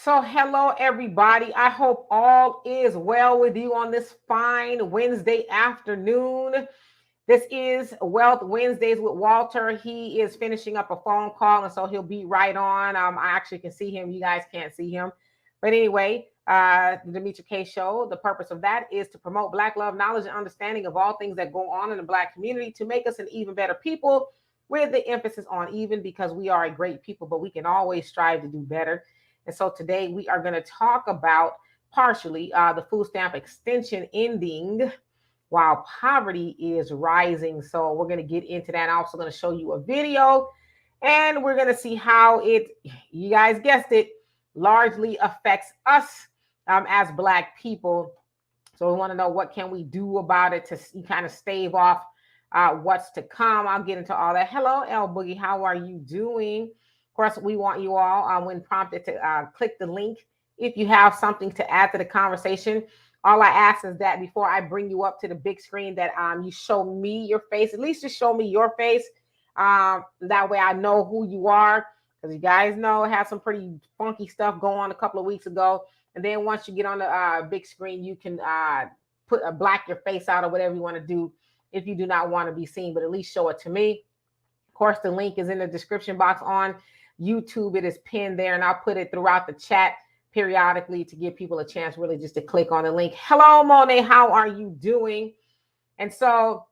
So, hello, everybody. I hope all is well with you on this fine Wednesday afternoon. This is Wealth Wednesdays with Walter. He is finishing up a phone call, and so he'll be right on. I actually can see him. You guys can't see him. But anyway, the Demetra K Show, the purpose of that is to promote Black love, knowledge, and understanding of all things that go on in the Black community to make us an even better people, with the emphasis on even, because we are a great people, but we can always strive to do better. And so today we are going to talk about partially the food stamp extension ending while poverty is rising. So we're going to get into that. I'm also going to show you a video, and we're going to see how it, you guys guessed it, largely affects us as Black people. So we want to know, what can we do about it to kind of stave off what's to come. I'll get into all that. Hello, L Boogie. How are you doing? Of course, we want you all, when prompted, to click the link if you have something to add to the conversation. All I ask is that before I bring you up to the big screen, that you show me your face. At least just show me your face. That way I know who you are, because you guys know I had some pretty funky stuff going on a couple of weeks ago. And then once you get on the big screen, you can black your face out or whatever you want to do if you do not want to be seen, but at least show it to me. Of course, the link is in the description box on YouTube. It is pinned there, and I'll put it throughout the chat periodically to give people a chance really just to click on the link. Hello, Monet. How are you doing? And so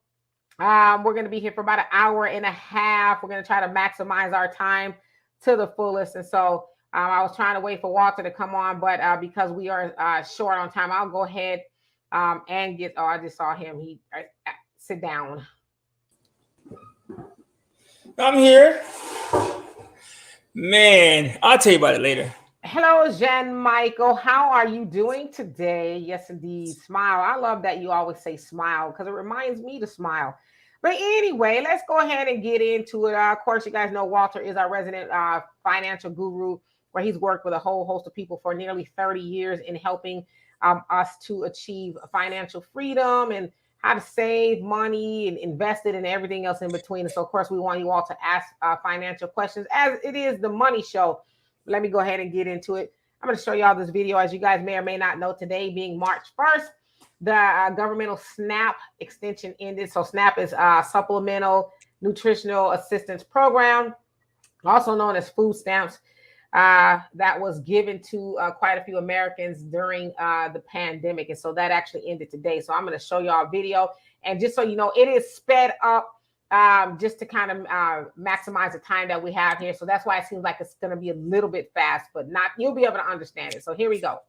we're going to be here for about an hour and a half. We're going to try to maximize our time to the fullest. And so I was trying to wait for Walter to come on, but because we are short on time, I'll go ahead and get, I just saw him. Sit down. I'm here. Man, I'll tell you about it later. Hello, Jen Michael. How are you doing today? Yes, indeed. Smile. I love that you always say smile, because it reminds me to smile. But anyway, let's go ahead and get into it. Of course, you guys know Walter is our resident financial guru, where he's worked with a whole host of people for nearly 30 years in helping us to achieve financial freedom and how to save money and invest it and everything else in between. And so, of course, we want you all to ask financial questions, as it is the money show. Let me go ahead and get into it. I'm going to show y'all this video. As you guys may or may not know, today being March 1st, the governmental SNAP extension ended. So SNAP is Supplemental Nutritional Assistance Program, also known as food stamps, that was given to quite a few Americans during the pandemic. And so that actually ended today. So I'm going to show y'all a video. And just so you know, it is sped up just to kind of maximize the time that we have here. So that's why it seems like it's going to be a little bit fast, but not, you'll be able to understand it. So here we go.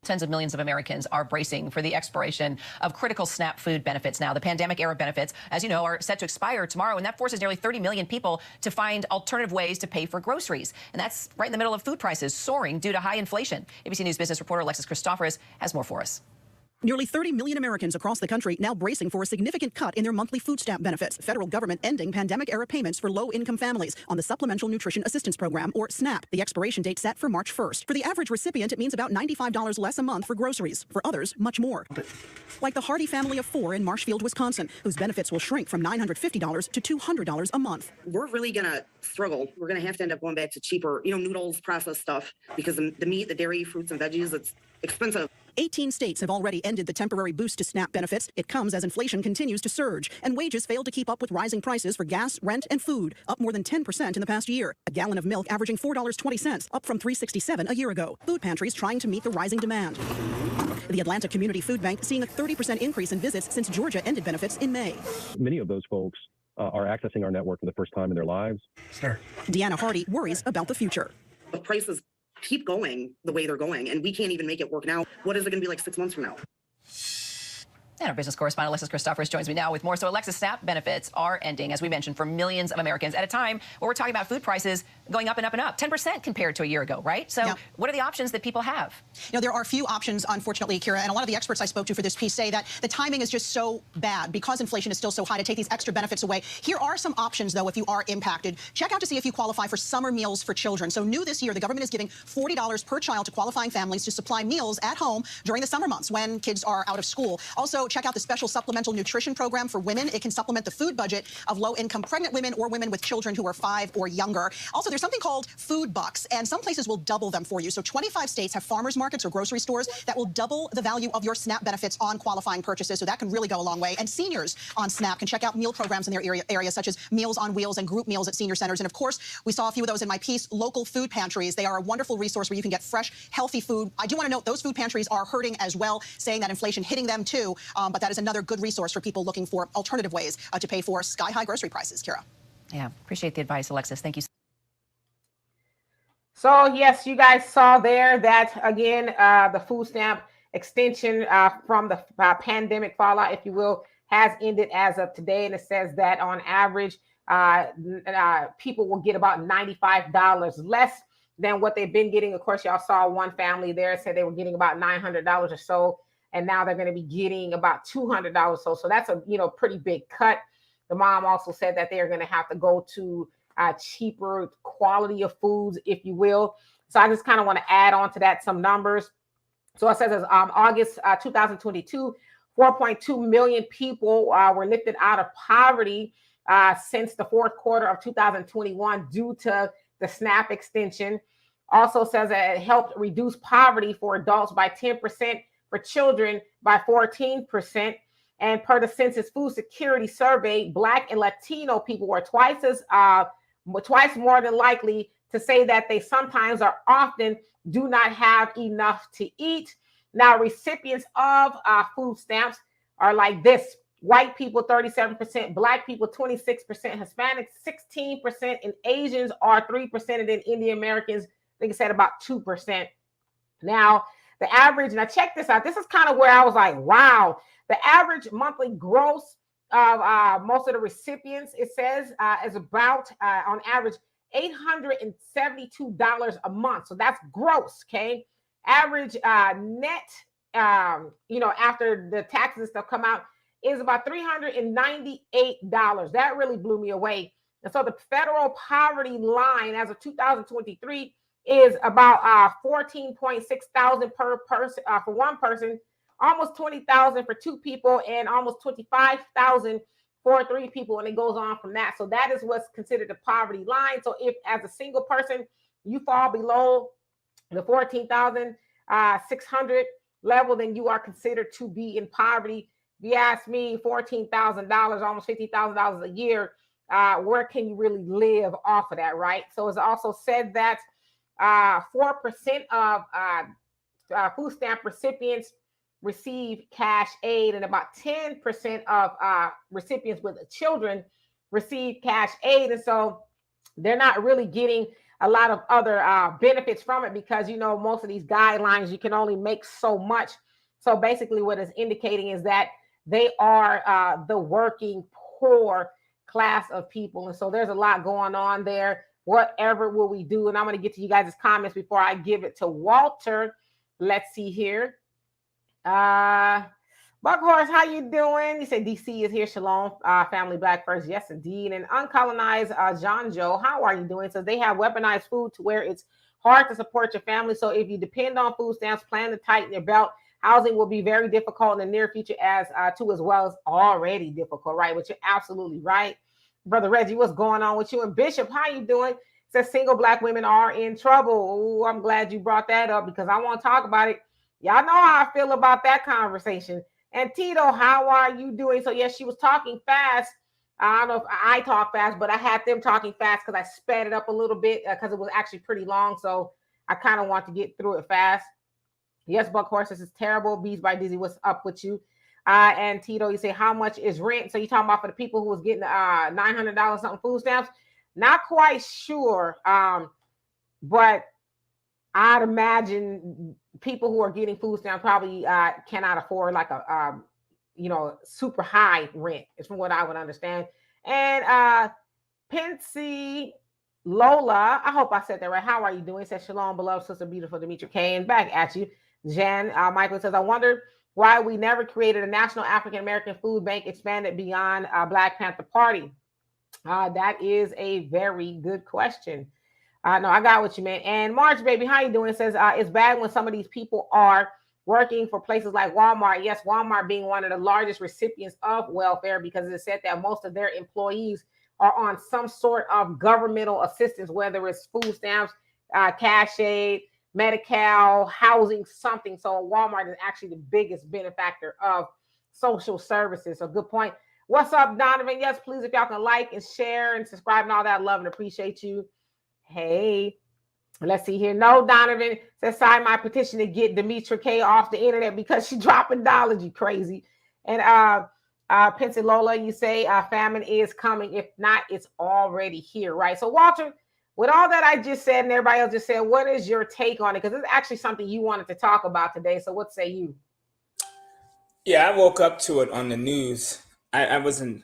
Tens of millions of Americans are bracing for the expiration of critical SNAP food benefits. Now, the pandemic-era benefits, as you know, are set to expire tomorrow, and that forces nearly 30 million people to find alternative ways to pay for groceries. And that's right in the middle of food prices soaring due to high inflation. ABC News business reporter Alexis Christoforous has more for us. Nearly 30 million Americans across the country now bracing for a significant cut in their monthly food stamp benefits. Federal government ending pandemic-era payments for low-income families on the Supplemental Nutrition Assistance Program, or SNAP. The expiration date set for March 1st. For the average recipient, it means about $95 less a month for groceries. For others, much more. Like the Hardy family of 4 in Marshfield, Wisconsin, whose benefits will shrink from $950 to $200 a month. We're really going to struggle. We're going to have to end up going back to cheaper, noodles, processed stuff, because the meat, the dairy, fruits, and veggies, it's expensive. 18 states have already ended the temporary boost to SNAP benefits. It comes as inflation continues to surge, and wages fail to keep up with rising prices for gas, rent, and food, up more than 10% in the past year. A gallon of milk averaging $4.20, up from $3.67 a year ago. Food pantries trying to meet the rising demand. The Atlanta Community Food Bank seeing a 30% increase in visits since Georgia ended benefits in May. Many of those folks are accessing our network for the first time in their lives. Sure. Deanna Hardy worries about the future. The prices keep going the way they're going, and we can't even make it work now. What is it going to be like 6 months from now? And our business correspondent Alexis Christoforous joins me now with more. So, Alexis, SNAP benefits are ending, as we mentioned, for millions of Americans at a time where we're talking about food prices going up and up and up, 10% compared to a year ago, right? So what are the options that people have? There are few options, unfortunately, Kira, and a lot of the experts I spoke to for this piece say that the timing is just so bad because inflation is still so high to take these extra benefits away. Here are some options, though, if you are impacted. Check out to see if you qualify for summer meals for children. So new this year, the government is giving $40 per child to qualifying families to supply meals at home during the summer months when kids are out of school. Also, check out the special supplemental nutrition program for women. It can supplement the food budget of low-income pregnant women or women with children who are 5 or younger. Also, there's something called food bucks, and some places will double them for you. So 25 states have farmers markets or grocery stores that will double the value of your SNAP benefits on qualifying purchases. So that can really go a long way. And seniors on SNAP can check out meal programs in their area such as Meals on Wheels and group meals at senior centers. And of course, we saw a few of those in my piece, local food pantries. They are a wonderful resource where you can get fresh, healthy food. I do want to note those food pantries are hurting as well, saying that inflation hitting them too. But that is another good resource for people looking for alternative ways to pay for sky-high grocery prices. Kira. Yeah, appreciate the advice, Alexis. Thank you. So yes, you guys saw there that again, the food stamp extension from the pandemic fallout, if you will, has ended as of today. And it says that on average, people will get about $95 less than what they've been getting. Of course, y'all saw one family there said they were getting about $900 or so, and now they're going to be getting about $200 or so. So that's a pretty big cut. The mom also said that they are going to have to go to cheaper quality of foods, if you will. So I just kind of want to add on to that some numbers. So it says as August 2022, 4.2 million people were lifted out of poverty since the fourth quarter of 2021 due to the SNAP extension. Also says that it helped reduce poverty for adults by 10%, for children by 14%. And per the Census Food Security Survey, Black and Latino people were twice more than likely to say that they sometimes or often do not have enough to eat. Now, recipients of food stamps are like this: white people 37%, Black people 26%, Hispanics 16%, and Asians are 3%, and then Indian Americans, I think it said about 2%. Now, the average, now check this out. This is kind of where I was like, wow. The average monthly gross of most of the recipients, it says, is about, on average, $872 a month. So that's gross, okay? Average net, after the taxes and stuff come out, is about $398. That really blew me away. And so the federal poverty line as of 2023 is about 14.6 thousand per person for one person, almost 20,000 for two people, and almost 25,000 for three people, and it goes on from that. So that is what's considered the poverty line. So if as a single person you fall below the 14,600 level, then you are considered to be in poverty. If you ask me, $14,000, almost $50,000 a year, where can you really live off of that, right? So it's also said that 4% of food stamp recipients receive cash aid, and about 10% of recipients with children receive cash aid. And so they're not really getting a lot of other benefits from it because, most of these guidelines, you can only make so much. So basically what it's indicating is that they are the working poor class of people. And so there's a lot going on there. Whatever will we do? And I'm going to get to you guys' comments before I give it to Walter. Let's see here. Buckhorse, how you doing? You said DC is here. Shalom, family black first. Yes, indeed. And uncolonized John Joe, how are you doing? So they have weaponized food to where it's hard to support your family. So if you depend on food stamps, plan to tighten your belt. Housing will be very difficult in the near future as well as already difficult, right? Which you're absolutely right. Brother Reggie, what's going on with you? And Bishop, how you doing? Says single black women are in trouble. Ooh, I'm glad you brought that up because I want to talk about it. Y'all know how I feel about that conversation. And Tito, how are you doing? So yes, she was talking fast. I don't know if I talk fast, but I had them talking fast because I sped it up a little bit because it was actually pretty long. So I kind of want to get through it fast. Yes, Buckhorse, this is terrible. Bees by Dizzy, what's up with you? And Tito, you say, how much is rent? So you're talking about for the people who was getting $900 something food stamps? Not quite sure, but I'd imagine people who are getting food stamps probably cannot afford like a super high rent. Is from what I would understand. And Pensy Lola, I hope I said that right. How are you doing? It says, shalom, beloved sister, beautiful Demetra K. And back at you. Jen Michael says, I wonder why we never created a national African American food bank expanded beyond Black Panther Party. That is a very good question. No, I got what you meant. And March, baby, how you doing? It says, it's bad when some of these people are working for places like Walmart. Yes, Walmart being one of the largest recipients of welfare because it said that most of their employees are on some sort of governmental assistance, whether it's food stamps, cash aid, Medi-Cal, housing, something. So Walmart is actually the biggest benefactor of social services. So good point. What's up, Donovan? Yes, please, if y'all can like and share and subscribe and all that, love and appreciate you. Hey, let's see here. No, Donovan says, sign my petition to get Demetra K off the internet because she dropping dollars. You crazy. And Pensilola, you say famine is coming. If not, it's already here, right? So Walter, with all that I just said and everybody else just said, what is your take on it? Because it's actually something you wanted to talk about today. So what say you? Yeah, I woke up to it on the news. I wasn't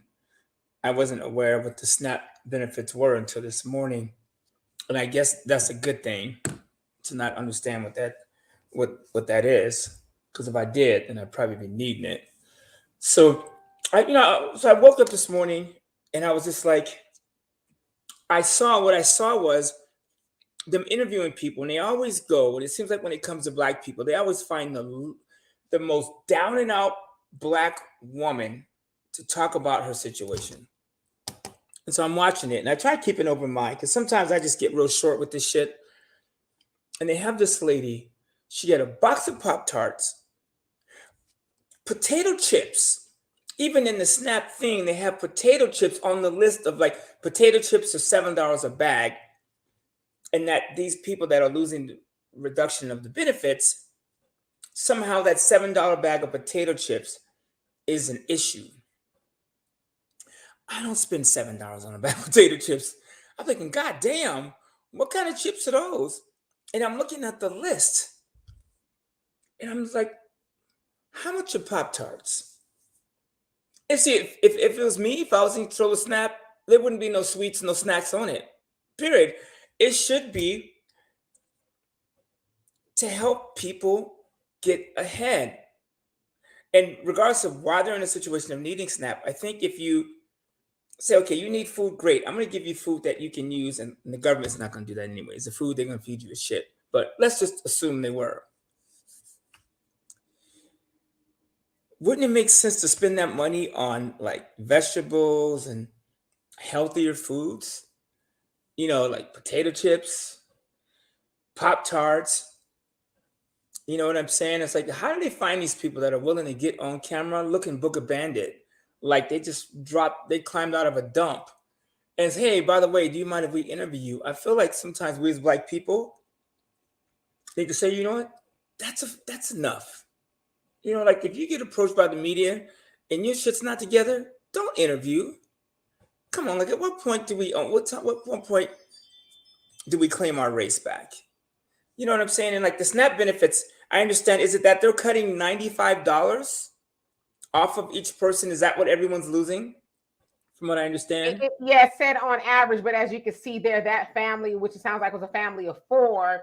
aware of what the SNAP benefits were until this morning. And I guess that's a good thing to not understand what that is. Because if I did, then I'd probably be needing it. So I woke up this morning and I was just like, what I saw was them interviewing people, and they always go, and it seems like when it comes to Black people, they always find the most down and out Black woman to talk about her situation. And so I'm watching it, and I try to keep an open mind because sometimes I just get real short with this shit. And they have this lady, she had a box of Pop-Tarts, potato chips. Even in the SNAP thing, they have potato chips on the list of like potato chips are $7 a bag. And that these people that are losing the reduction of the benefits, somehow that $7 bag of potato chips is an issue. I don't spend $7 on a bag of potato chips. I'm thinking, God damn, what kind of chips are those? And I'm looking at the list. And I'm like, how much are Pop-Tarts? And see, if it was me, if I was in control of SNAP, there wouldn't be no sweets, no snacks on it. Period. It should be to help people get ahead. And regardless of why they're in a situation of needing SNAP, I think if you say, okay, you need food, great. I'm going to give you food that you can use, and the government's not going to do that anyways. The food, they're going to feed you with shit. But let's just assume they were. Wouldn't it make sense to spend that money on like vegetables and healthier foods? You know, like potato chips, Pop-Tarts. You know what I'm saying? It's like, how do they find these people that are willing to get on camera looking Book a Bandit? Like they climbed out of a dump and say, hey, by the way, do you mind if we interview you? I feel like sometimes we as Black people need to say, you know what? That's enough. You know, like if you get approached by the media and your shit's not together, don't interview. Come on, like at what point do we claim our race back? You know what I'm saying? And like the SNAP benefits, I understand. Is it that they're cutting $95 off of each person? Is that what everyone's losing? From what I understand. It said on average, but as you can see there, that family, which it sounds like was a family of four,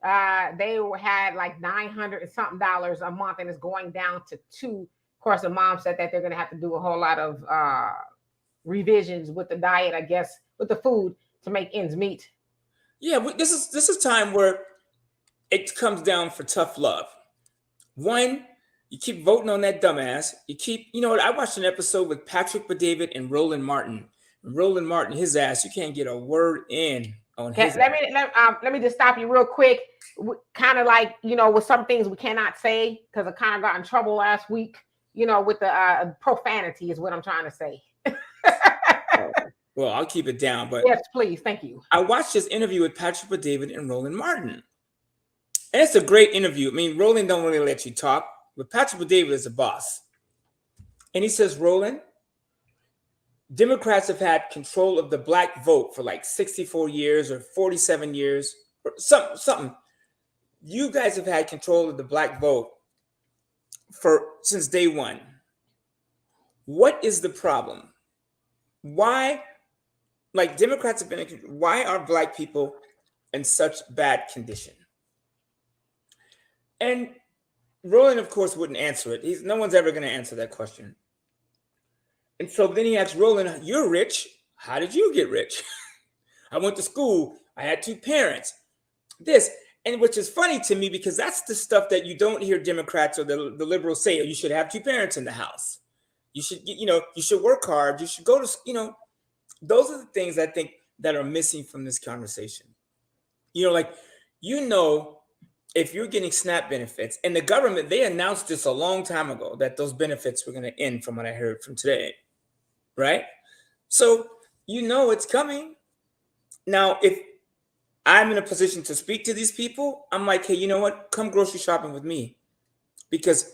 they had like $900 and something a month, and it's going down to $2. Of course, the mom said that they're going to have to do a whole lot of revisions with the diet, I guess, with the food to make ends meet. Yeah, this is time where it comes down for tough love. One, you keep voting on that dumbass. You know what? I watched an episode with Patrick Bet-David and Roland Martin. Roland Martin, his ass, you can't get a word in on his. Let me just stop you real quick. Kind of like, you know, with some things we cannot say because I kind of got in trouble last week. You know, with the profanity is what I'm trying to say. Well, I'll keep it down, but yes, please, thank you. I watched this interview with Patrick Bet-David and Roland Martin. And it's a great interview. I mean, Roland don't really let you talk, but Patrick Bet-David is a boss. And he says, Roland, Democrats have had control of the Black vote for like 64 years or 47 years or something. You guys have had control of the Black vote since day one. What is the problem? Why, like Democrats have been, why are Black people in such bad condition? And Roland, of course, wouldn't answer it. No one's ever going to answer that question. And so then he asks Roland, you're rich. How did you get rich? I went to school. I had 2 parents. This, and which is funny to me because that's the stuff that you don't hear Democrats or the liberals say. You should have 2 parents in the house. You should, you should work hard. You should go to, Those are the things I think that are missing from this conversation. You know, like, you know, if you're getting SNAP benefits, and the government, they announced this a long time ago that those benefits were going to end, from what I heard from today, right? So you know it's coming. Now, if I'm in a position to speak to these people, I'm like, hey, you know what? Come grocery shopping with me. Because,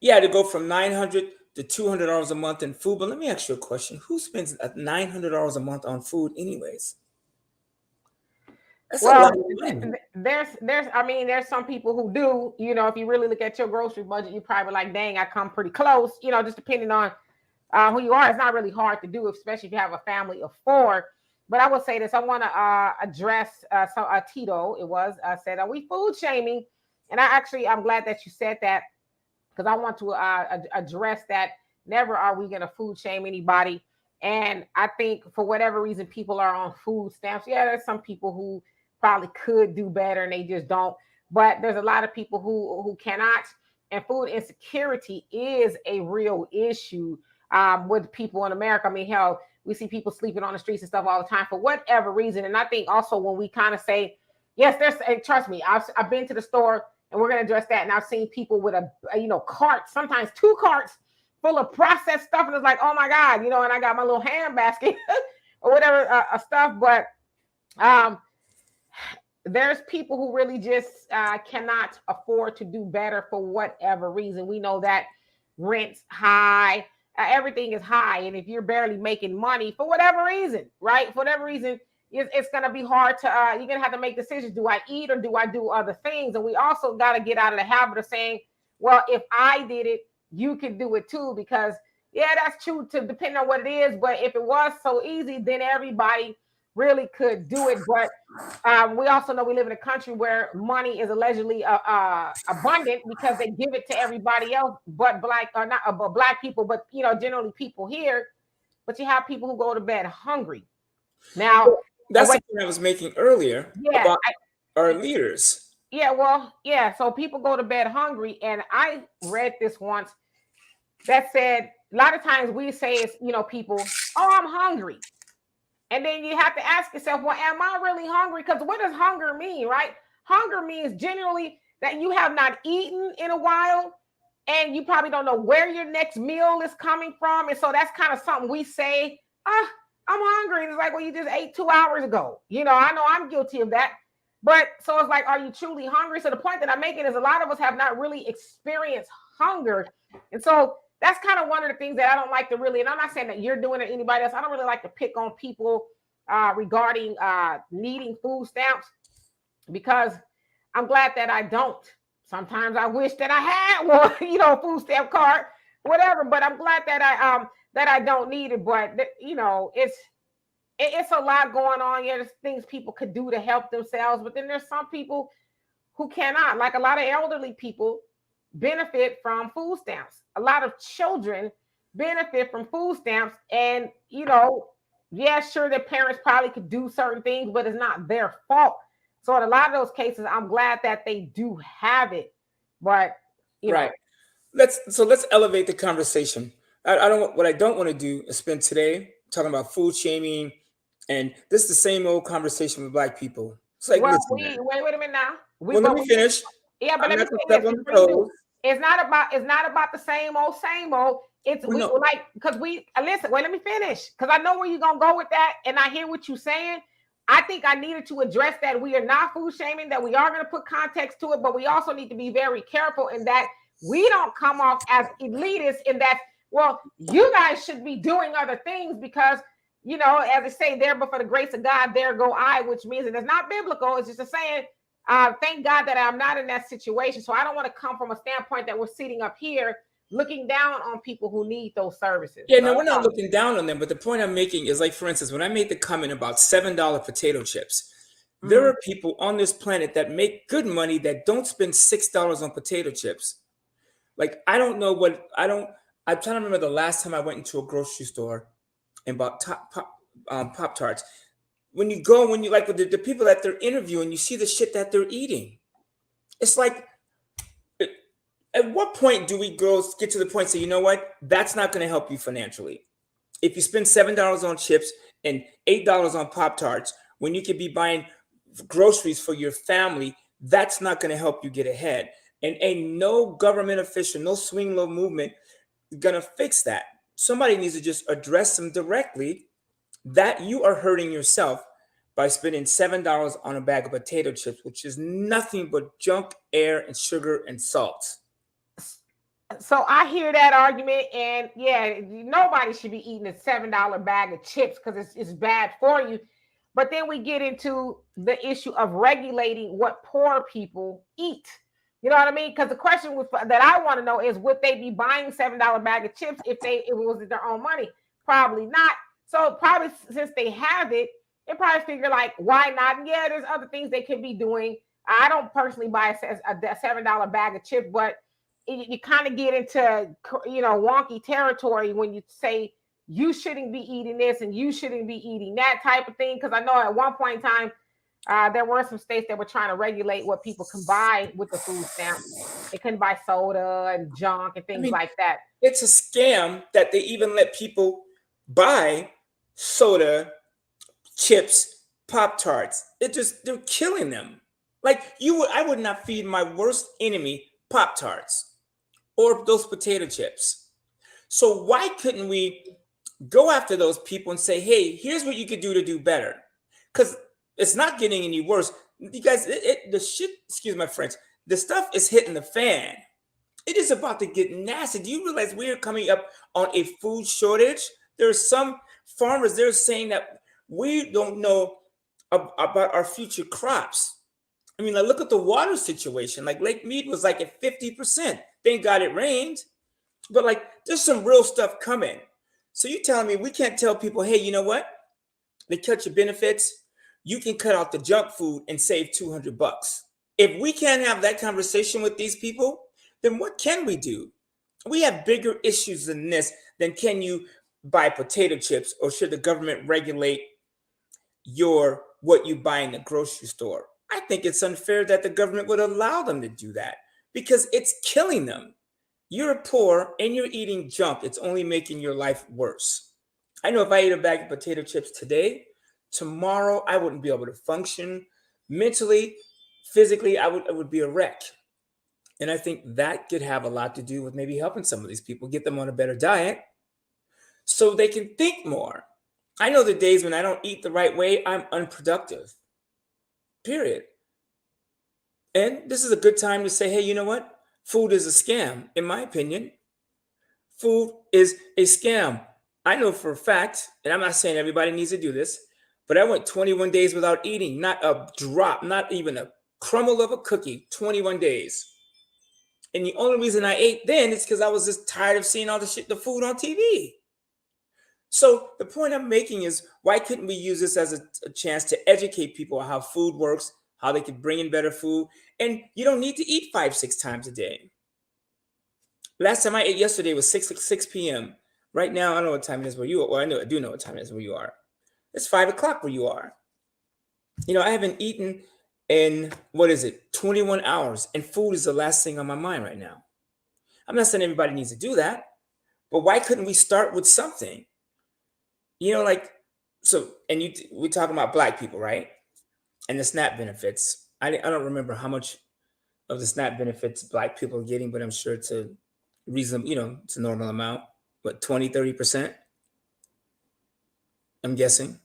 yeah, to go from $900 to $200 a month in food. But let me ask you a question. Who spends $900 a month on food anyways? That's a Well, lot of money. there's some people who do, you know, if you really look at your grocery budget, you probably like, dang, I come pretty close, you know, just depending on who you are. It's not really hard to do, especially if you have a family of 4. But I will say this, I want to address Tito, it was, said, are we food shaming? And I'm glad that you said that, because I want to address that. Never are we going to food shame anybody. And I think for whatever reason, people are on food stamps. Yeah, there's some people who probably could do better and they just don't. But there's a lot of people who cannot. And food insecurity is a real issue with people in America. I mean, hell, we see people sleeping on the streets and stuff all the time for whatever reason. And I think also when we kind of say, yes, and trust me, I've been to the store, and we're going to address that. And I've seen people with a cart, sometimes 2 carts full of processed stuff. And it's like, oh my God, you know, and I got my little hand basket or whatever stuff. But there's people who really just cannot afford to do better for whatever reason. We know that rent's high, everything is high. And if you're barely making money for whatever reason, right? For whatever reason, it's going to be hard to, you're going to have to make decisions. Do I eat or do I do other things? And we also got to get out of the habit of saying, well, if I did it, you can do it too. Because yeah, that's true to depend on what it is. But if it was so easy, then everybody really could do it. But we also know we live in a country where money is allegedly abundant because they give it to everybody else, but black people, but you know, generally people here. But you have people who go to bed hungry. Now, that's the point I was making earlier about our leaders. Yeah, well, yeah. So people go to bed hungry, and I read this once that said a lot of times we say it's, you know, people, oh, I'm hungry. And then you have to ask yourself, well, am I really hungry? Because what does hunger mean, right? Hunger means generally that you have not eaten in a while, and you probably don't know where your next meal is coming from. And so that's kind of something we say, I'm hungry. And it's like, well, you just ate 2 hours ago. You know, I know I'm guilty of that. But so it's like, are you truly hungry? So the point that I'm making is a lot of us have not really experienced hunger. And so that's kind of one of the things that I don't like to really, and I'm not saying that you're doing it or anybody else. I don't really like to pick on people regarding needing food stamps, because I'm glad that I don't. Sometimes I wish that I had one, you know, food stamp card, whatever. But I'm glad that I don't need it. But you know, it's a lot going on. Yeah, there's things people could do to help themselves, but then there's some people who cannot. Like a lot of elderly people benefit from food stamps. A lot of children benefit from food stamps, and you know, yeah, sure, their parents probably could do certain things, but it's not their fault. So in a lot of those cases, I'm glad that they do have it. But you know, let's elevate the conversation. What I don't want to do is spend today talking about food shaming, and this is the same old conversation with Black people. It's like, well, listen, wait a minute now. Let me finish. Yeah, but let me say this. It's not about the same old. It's like, because listen, wait, let me finish. Because I know where you're gonna go with that, and I hear what you're saying. I think I needed to address that we are not food shaming, that we are going to put context to it, but we also need to be very careful in that we don't come off as elitist in that, well, you guys should be doing other things because, you know, as they say, there but for the grace of God, there go I, which means that it's not biblical. It's just a saying, thank God that I'm not in that situation. So I don't want to come from a standpoint that we're sitting up here looking down on people who need those services. Yeah, no, we're not looking down on them. But the point I'm making is, like, for instance, when I made the comment about $7 potato chips, there are people on this planet that make good money that don't spend $6 on potato chips. Like, I'm trying to remember the last time I went into a grocery store and bought Pop-Tarts. When you like with the people that they're interviewing, you see the shit that they're eating. It's like, at what point do we get to the point and say, you know what, that's not going to help you financially? If you spend $7 on chips and $8 on Pop-Tarts when you could be buying groceries for your family, that's not going to help you get ahead. And ain't no government official, no swing low movement going to fix that. Somebody needs to just address them directly that you are hurting yourself by spending $7 on a bag of potato chips, which is nothing but junk, air, and sugar and salt. So I hear that argument, and yeah, nobody should be eating a $7 bag of chips because it's bad for you. But then we get into the issue of regulating what poor people eat. You know what I mean? Because the question that I want to know is, would they be buying $7 bag of chips if it was their own money? Probably not. So probably since they have it, they probably figure like, why not? And yeah, there's other things they could be doing. I don't personally buy a $7 bag of chips, but you kind of get into, wonky territory when you say you shouldn't be eating this and you shouldn't be eating that type of thing. Because I know at one point in time, there were some states that were trying to regulate what people can buy with the food stamp. They couldn't buy soda and junk and things like that. It's a scam that they even let people buy soda, chips, Pop-Tarts. They're killing them. Like I would not feed my worst enemy Pop-Tarts or those potato chips. So why couldn't we go after those people and say, hey, here's what you could do to do better? Because it's not getting any worse. You guys, the shit, excuse my French, the stuff is hitting the fan. It is about to get nasty. Do you realize we are coming up on a food shortage? There are some farmers, they're saying that we don't know about our future crops. I mean, like, look at the water situation. Like Lake Mead was like at 50%. Thank God it rained. But like, there's some real stuff coming. So you telling me we can't tell people, hey, you know what? They cut your benefits. You can cut out the junk food and save $200. If we can't have that conversation with these people, then what can we do? We have bigger issues than this. Than can you buy potato chips, or should the government regulate what you buy in the grocery store? I think it's unfair that the government would allow them to do that because it's killing them. You're poor and you're eating junk. It's only making your life worse. I know if I ate a bag of potato chips today, tomorrow I wouldn't be able to function mentally, physically. I would be a wreck. And I think that could have a lot to do with maybe helping some of these people, get them on a better diet so they can think more. I know the days when I don't eat the right way, I'm unproductive. Period. And this is a good time to say, hey, you know what? Food is a scam, in my opinion. Food is a scam. I know for a fact, and I'm not saying everybody needs to do this, but I went 21 days without eating, not a drop, not even a crumble of a cookie, 21 days. And the only reason I ate then is because I was just tired of seeing all the food on TV. So the point I'm making is, why couldn't we use this as a chance to educate people on how food works, how they can bring in better food, and you don't need to eat 5-6 times a day. Last time I ate yesterday was 6 p.m. Right now, I don't know what time it is where you are. Well, I do know what time it is where you are. It's 5 o'clock where you are. I haven't eaten in, 21 hours, and food is the last thing on my mind right now. I'm not saying everybody needs to do that, but why couldn't we start with something? We're talking about Black people, right? And the SNAP benefits. I don't remember how much of the SNAP benefits Black people are getting, but I'm sure it's a reasonable, it's a normal amount. What, 20-30%? I'm guessing.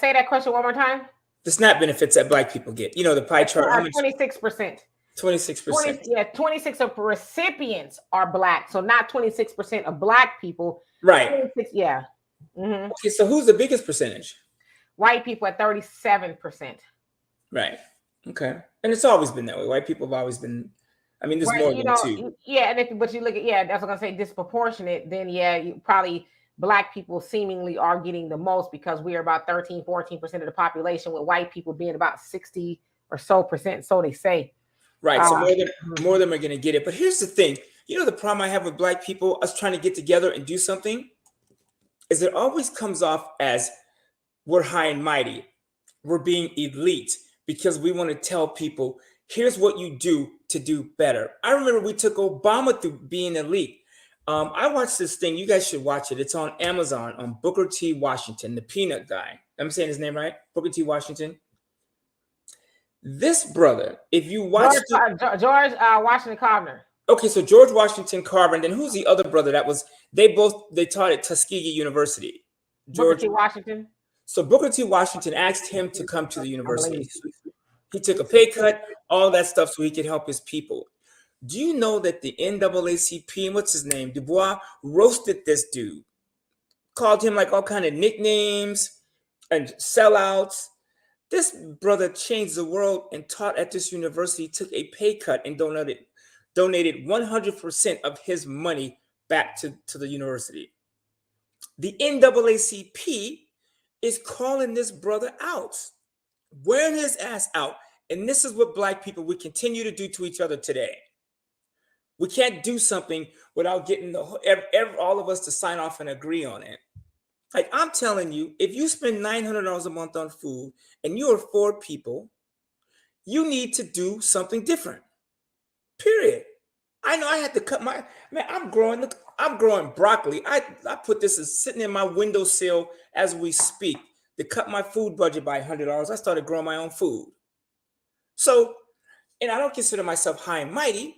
Say that question one more time. The SNAP benefits that Black people get. The pie chart. How much? 26%. 26%. 26 of recipients are Black. So not 26% of Black people. Right. 26, yeah. Mm-hmm. Okay, so who's the biggest percentage? White people at 37%. Right. Okay. And it's always been that way. White people have always been, there's more than two. Yeah, but you look at, that's what I'm going to say, disproportionate, then you probably Black people seemingly are getting the most, because we are about 13-14% of the population, with white people being about 60 or so percent, so they say. Right. So more of them are going to get it. But here's the thing. The problem I have with Black people, us trying to get together and do something, is it always comes off as we're high and mighty. We're being elite because we want to tell people, here's what you do to do better. I remember we took Obama through being elite. I watched this thing. You guys should watch it. It's on Amazon on Booker T. Washington, the peanut guy. I'm saying his name right? Booker T. Washington. This brother, if you watch George Washington Carver. Okay, so George Washington Carver, and then who's the other brother that was they taught at Tuskegee University. Booker T. Washington. So Booker T. Washington asked him to come to the university. He took a pay cut, all that stuff, so he could help his people. Do you know that the NAACP, and what's his name, Du Bois, roasted this dude, called him like all kind of nicknames and sellouts. This brother changed the world and taught at this university, took a pay cut and donated 100% of his money back to the university. The NAACP is calling this brother out, wearing his ass out. And this is what Black people, we continue to do to each other today. We can't do something without getting all of us to sign off and agree on it. Like I'm telling you, if you spend $900 a month on food and you are 4 people, you need to do something different. Period. I know I had to cut I'm growing broccoli. I put this as sitting in my windowsill as we speak to cut my food budget by $100. I started growing my own food. So, and I don't consider myself high and mighty.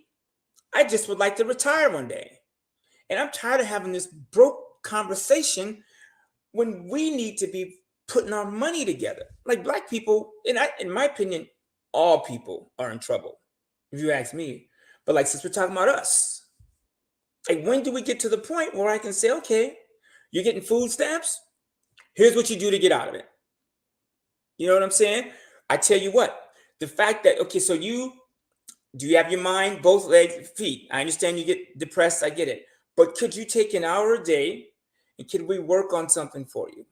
I just would like to retire one day. And I'm tired of having this broke conversation when we need to be putting our money together. Like Black people, in my opinion, all people are in trouble, if you ask me. But like, since we're talking about us, like when do we get to the point where I can say, okay, you're getting food stamps? Here's what you do to get out of it. You know what I'm saying? I tell you what, the fact that, okay, so do you have your mind, both legs, feet? I understand you get depressed, I get it. But could you take an hour a day and could we work on something for you?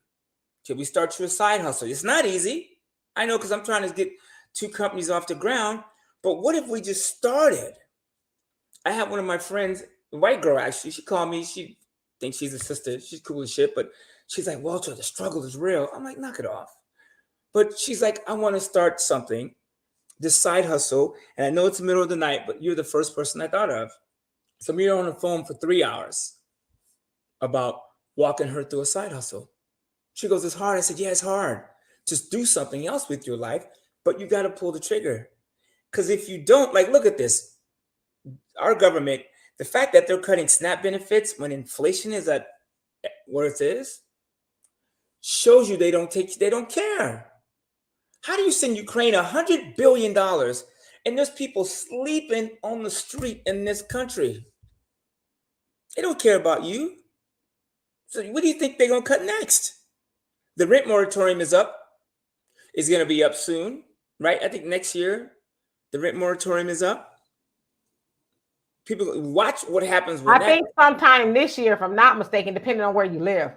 Could we start you a side hustle? It's not easy. I know, because I'm trying to get 2 companies off the ground. But what if we just started? I have one of my friends, a white girl actually, she called me. She thinks she's a sister. She's cool as shit. But she's like, Walter, the struggle is real. I'm like, knock it off. But she's like, I want to start something, this side hustle. And I know it's the middle of the night, but you're the first person I thought of. So we were on the phone for 3 hours about walking her through a side hustle. She goes, it's hard. I said, yeah, it's hard. Just do something else with your life, but you got to pull the trigger. Because if you don't, like, look at this. Our government, the fact that they're cutting SNAP benefits when inflation is at where it is, shows you they don't care. How do you send Ukraine $100 billion and there's people sleeping on the street in this country? They don't care about you. So what do you think they're going to cut next? The rent moratorium is up. It's going to be up soon, right? I think next year, the rent moratorium is up. People watch what happens with I think sometime this year, if I'm not mistaken, depending on where you live.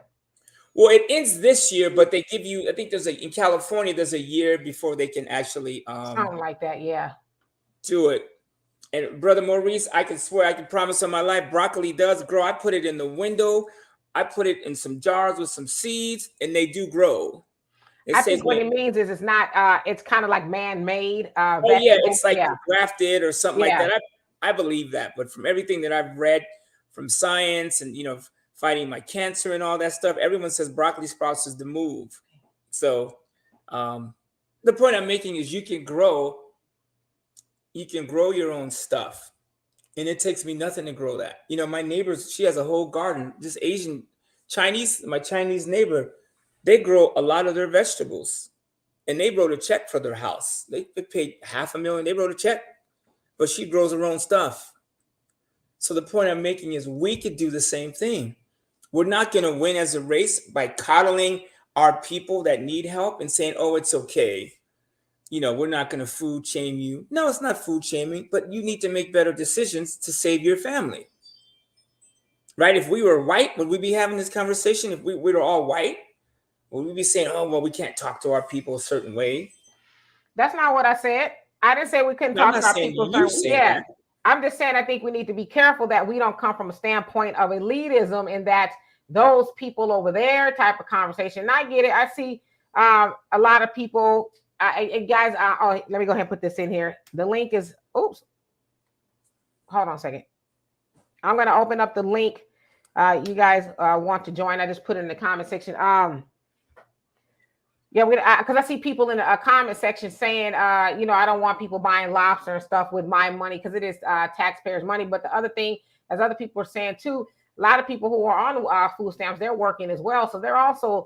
Well, it ends this year, but they give you, I think in California, there's a year before they can actually something like that, yeah. Do it. And Brother Maurice, I can swear, I can promise on my life, broccoli does grow. I put it in the window. I put it in some jars with some seeds, and they do grow. I think what it means is it's not, it's kind of like man-made. Oh, yeah, it's like grafted or something like that. I believe that. But from everything that I've read from science and, fighting my cancer and all that stuff, everyone says broccoli sprouts is the move. So the point I'm making is you can grow your own stuff. And it takes me nothing to grow that. My neighbors, she has a whole garden, this my Chinese neighbor, they grow a lot of their vegetables. And they wrote a check for their house. They paid $500,000. They wrote a check, but she grows her own stuff. So the point I'm making is we could do the same thing. We're not going to win as a race by coddling our people that need help and saying, oh, it's okay. We're not going to food shame you. No, it's not food shaming, but you need to make better decisions to save your family. Right? If we were white, would we be having this conversation? If we were all white, would we be saying, oh, well, we can't talk to our people a certain way? That's not what I said. I didn't say we couldn't talk to our people. Yeah. That. I'm just saying I think we need to be careful that we don't come from a standpoint of elitism and that those people over there type of conversation. And I get it. I see a lot of people. Guys, let me go ahead and put this in here. The link is, oops. Hold on a second. I'm going to open up the link you guys want to join, I just put it in the comment section. Yeah, because I see people in the comment section saying, I don't want people buying lobster and stuff with my money because it is taxpayers' money. But the other thing, as other people are saying too, a lot of people who are on food stamps, they're working as well, so they're also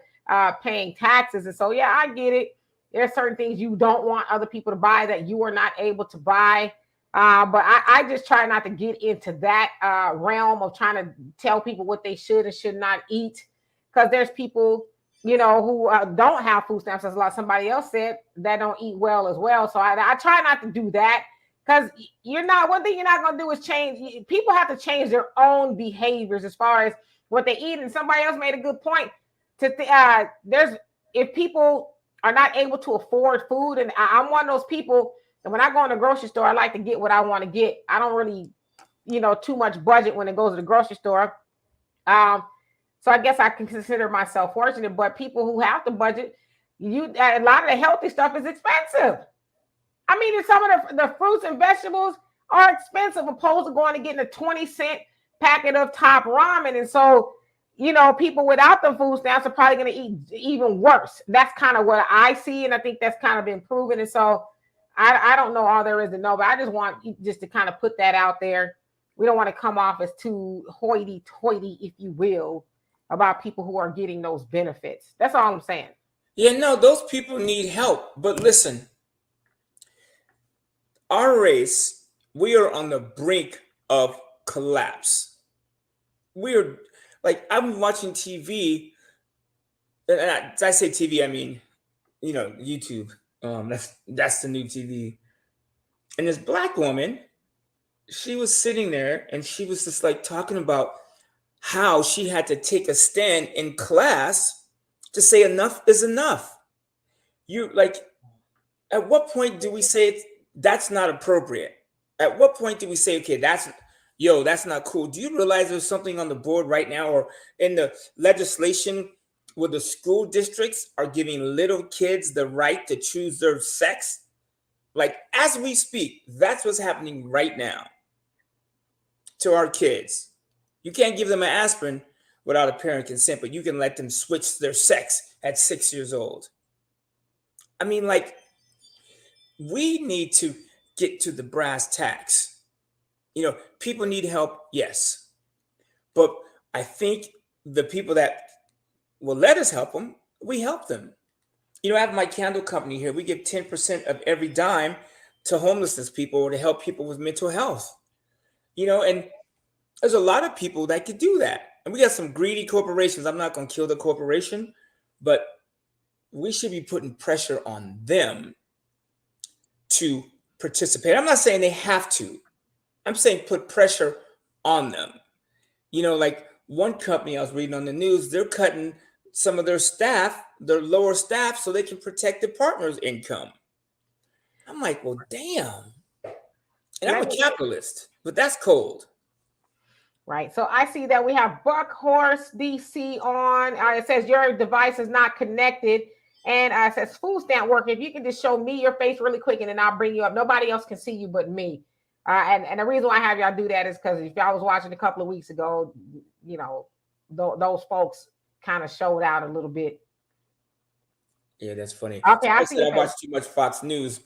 paying taxes. And so, yeah, I get it. There are certain things you don't want other people to buy that you are not able to buy. But I just try not to get into that realm of trying to tell people what they should and should not eat, because there's people who don't have food stamps, as somebody else said, that don't eat well as well. So I try not to do that, because one thing you're not going to do is change. People have to change their own behaviors as far as what they eat. And somebody else made a good point. If people are not able to afford food, and I'm one of those people, and when I go in the grocery store, I like to get what I want to get. I don't really, too much budget when it goes to the grocery store. So I guess I can consider myself fortunate, but people who have the budget, a lot of the healthy stuff is expensive. I mean, some of the fruits and vegetables are expensive opposed to going to getting a 20-cent packet of top ramen. And so, people without the food stamps are probably going to eat even worse. That's kind of what I see. And I think that's kind of been proven. And so I don't know all there is to know, but I just want just to kind of put that out there. We don't want to come off as too hoity-toity, if you will, about people who are getting those benefits. That's all I'm saying. Yeah, no, those people need help. But listen, our race, we are on the brink of collapse. We're like, I'm watching TV, and I say TV, I mean, YouTube. That's the new TV. And this Black woman, she was sitting there and she was just like talking about how she had to take a stand in class to say enough is enough. At what point do we say that's not appropriate? At what point do we say, okay, that's not cool? Do you realize there's something on the board right now or in the legislation where the school districts are giving little kids the right to choose their sex? Like, as we speak, that's what's happening right now to our kids. You can't give them an aspirin without a parent consent, but you can let them switch their sex at 6 years old. I mean, like, we need to get to the brass tacks. People need help, yes. But I think the people that will let us help them, we help them. I have my candle company here. We give 10% of every dime to homelessness people or to help people with mental health. And there's a lot of people that could do that. And we got some greedy corporations. I'm not going to kill the corporation, but we should be putting pressure on them to participate. I'm not saying they have to. I'm saying put pressure on them. Like one company I was reading on the news, they're cutting some of their staff, their lower staff, so they can protect their partner's income. I'm like, well, damn. And I'm a capitalist, but that's cold. Right. So I see that we have Buckhorse DC on. It says your device is not connected. And it says food stamp worker. If you can just show me your face really quick and then I'll bring you up. Nobody else can see you but me. And the reason why I have y'all do that is because if y'all was watching a couple of weeks ago, those folks kind of showed out a little bit. Yeah, that's funny. Okay, I watch too much Fox News.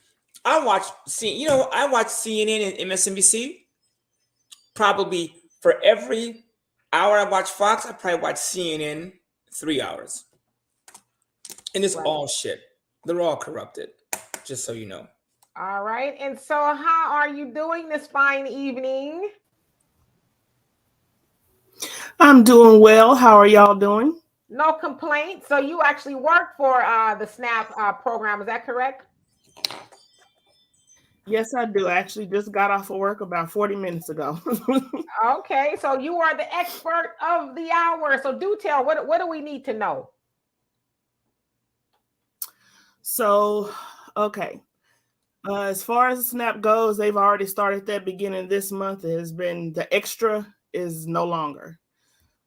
I watch CNN and MSNBC. Probably for every hour I watch Fox, I probably watch CNN 3 hours. And it's all shit. They're all corrupted, just so you know. All right. And so how are you doing this fine evening? I'm doing well. How are y'all doing? No complaints. So you actually work for the SNAP program. Is that correct? Yes, I do. I actually just got off of work about 40 minutes ago. Okay. So you are the expert of the hour. So do tell, what do we need to know? So, okay. As far as SNAP goes, they've already started that beginning this month. It has been, the extra is no longer.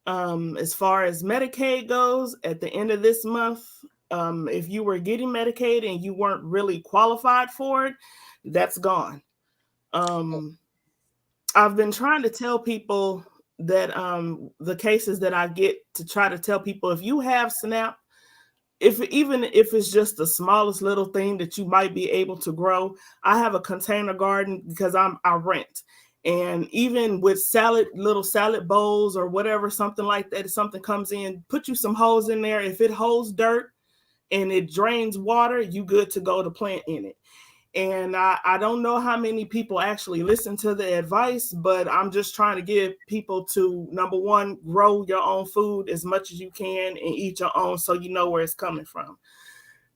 As far as Medicaid goes, at the end of this month, if you were getting Medicaid and you weren't really qualified for it, that's gone. I've been trying to tell people the cases that I get to try to tell people, if you have SNAP, even if it's just the smallest little thing that you might be able to grow. I have a container garden because I rent. And even with little salad bowls or whatever, something like that, if something comes in, put you some holes in there. If it holds dirt and it drains water, you good to go to plant in it. And I don't know how many people actually listen to the advice, but I'm just trying to give people to, number one, grow your own food as much as you can and eat your own so you know where it's coming from.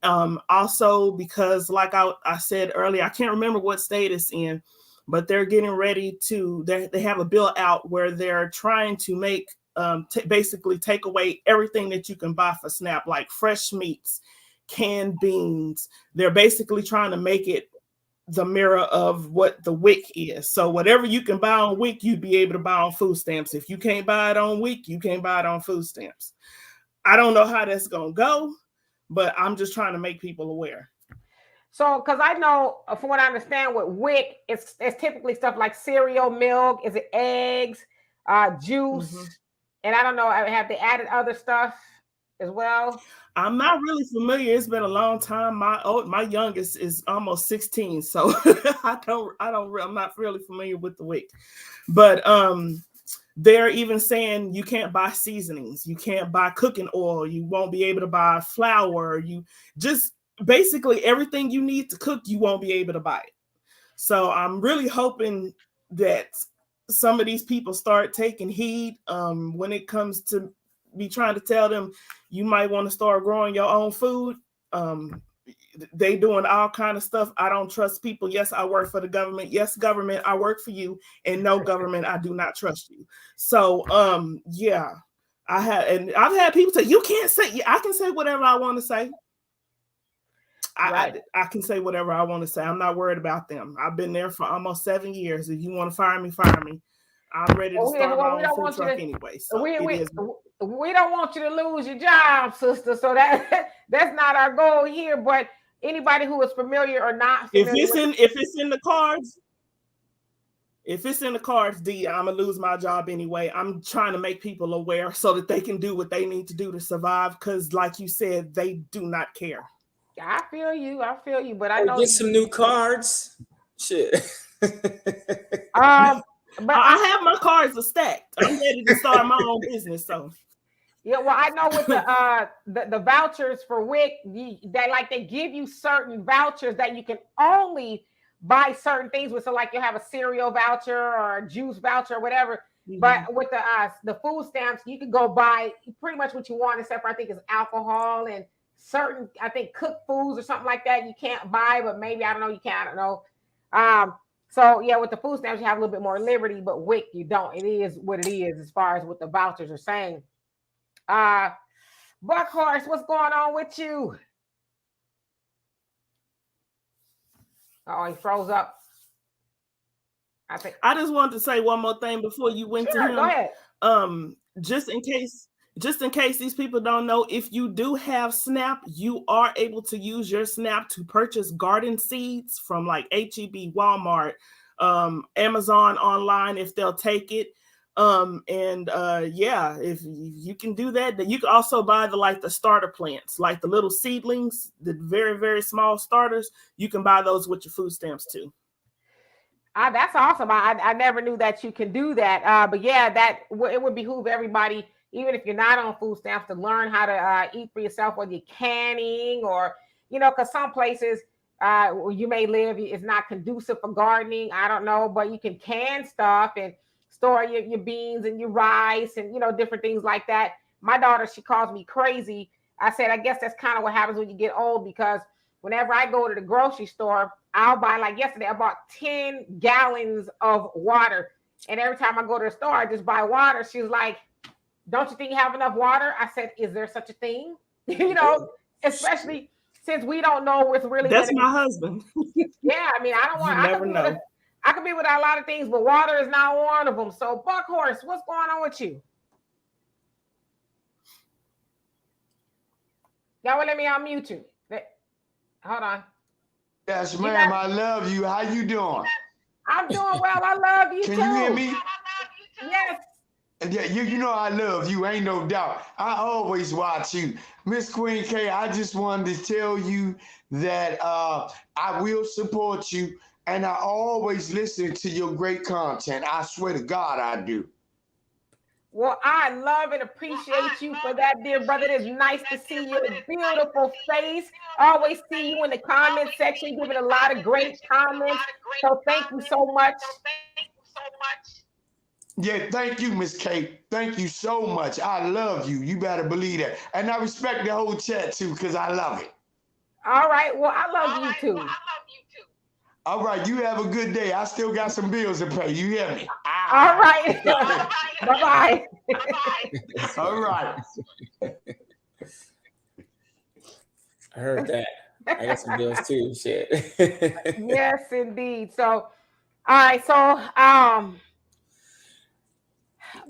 Also, because like I said earlier, I can't remember what state it's in, but they're getting ready to, they have a bill out where they're trying to make, basically take away everything that you can buy for SNAP, like fresh meats, canned beans. They're basically trying to make it the mirror of what the WIC is. So whatever you can buy on WIC, you'd be able to buy on food stamps. If you can't buy it on WIC, you can't buy it on food stamps. I don't know how that's going to go, but I'm just trying to make people aware. So, because I know, from what I understand with WIC, it's typically stuff like cereal, milk, is it eggs, juice, and I don't know, have they added other stuff as well? I'm not really familiar. It's been a long time. My youngest is almost 16, so I'm not really familiar with the WIC. But they're even saying you can't buy seasonings, you can't buy cooking oil, you won't be able to buy flour, you just basically everything you need to cook, you won't be able to buy it. So I'm really hoping that some of these people start taking heed when it comes to be trying to tell them you might want to start growing your own food. They doing all kind of stuff. I don't trust people. Yes, I work for the government. Yes, government, I work for you. And no, government, I do not trust you. So yeah, I've had people say, you can't say, I can say whatever I want to say. I can say whatever I want to say. I'm not worried about them. I've been there for almost 7 years. If you want to fire me, fire me. I'm ready to start my own food truck anyway. So we don't want you to lose your job, sister. So that's not our goal here. But anybody who is familiar or not familiar, if it's in the cards, D, I'm gonna lose my job anyway. I'm trying to make people aware so that they can do what they need to do to survive. Because, like you said, they do not care. I feel you, but I know get some new cards. Shit. But I have my cards stacked. I'm ready to start my own business. So yeah, well, I know with the vouchers for WIC, they give you certain vouchers that you can only buy certain things with. So like you'll have a cereal voucher or a juice voucher or whatever. Mm-hmm. But with the food stamps, you can go buy pretty much what you want, except for I think it's alcohol and certain, I think, cooked foods or something like that you can't buy, but maybe, I don't know, you can, I don't know. So yeah, with the food stamps, you have a little bit more liberty, but WIC, you don't. It is what it is as far as what the vouchers are saying. Buckhorse, what's going on with you? Oh, he froze up. I just wanted to say one more thing before you went to him. Go ahead. Just in case these people don't know, if you do have SNAP, you are able to use your SNAP to purchase garden seeds from like H-E-B, Walmart, Amazon online if they'll take it. Yeah, if you can do that, then you can also buy the starter plants, like the little seedlings, the very, very small starters. You can buy those with your food stamps too. That's awesome. I never knew that you can do that. But yeah, it would behoove everybody, even if you're not on food stamps, to learn how to eat for yourself, whether you're canning or, because some places where you may live is not conducive for gardening. I don't know, but you can can stuff and store your beans and your rice and, different things like that. My daughter, she calls me crazy. I said, I guess that's kind of what happens when you get old, because whenever I go to the grocery store, I'll buy, like yesterday, I bought 10 gallons of water. And every time I go to the store, I just buy water. She's like, don't you think you have enough water? I said, is there such a thing? Especially since we don't know what's really. That's my husband. Yeah, I mean, I don't want. You never know. I could be with a lot of things, but water is not one of them. So, Buckhorse, what's going on with you? Y'all will let me unmute you. Hold on. Yes, ma'am. I love you. How you doing? I'm doing well. I love you too. Can you hear me? Yes. Yeah, you know I love you, ain't no doubt. I always watch you. Miss Queen K, I just wanted to tell you that I will support you and I always listen to your great content. I swear to God I do. Well, I love and appreciate you for that, dear brother. It is nice to see your beautiful face. I always see you in the comment section giving a lot of great comments. So thank you so much. Yeah, thank you, Miss K. Thank you so much. I love you. You better believe that. And I respect the whole chat too, because I love it. All right. Well, I love you too. All right, you have a good day. I still got some bills to pay. You hear me? All right. Bye-bye. All right. I heard that. I got some bills too. Shit. Yes, indeed. So, all right. So,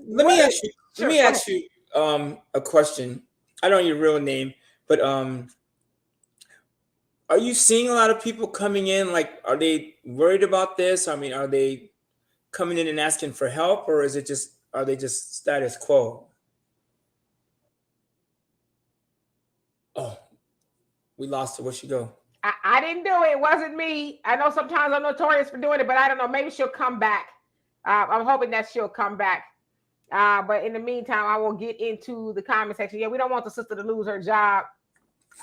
Let me ask you. Sure, Let me ask you a question. I don't know your real name, but are you seeing a lot of people coming in? Like, are they worried about this? I mean, are they coming in and asking for help, or is it just are they just status quo? Oh, we lost her. Where'd she go? I didn't do it. It wasn't me. I know sometimes I'm notorious for doing it, but I don't know. Maybe she'll come back. I'm hoping that she'll come back. But in the meantime, I will get into the comment section. Yeah, we don't want the sister to lose her job.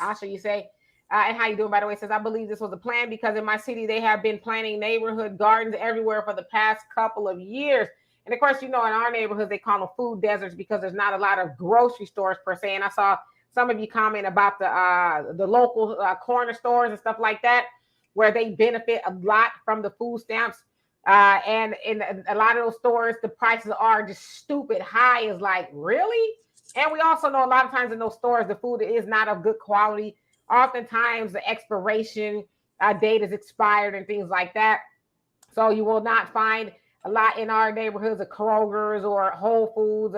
Asha, you say. And how you doing, by the way? Says, I believe this was a plan because in my city, they have been planting neighborhood gardens everywhere for the past couple of years. And of course, you know, in our neighborhoods, they call them food deserts because there's not a lot of grocery stores per se. And I saw some of you comment about the local corner stores and stuff like that, where they benefit a lot from the food stamps. And in a lot of those stores, the prices are just stupid high. Is like, really? And we also know a lot of times in those stores, the food is not of good quality. Oftentimes, the expiration date is expired and things like that. So you will not find a lot in our neighborhoods of Kroger's or Whole Foods.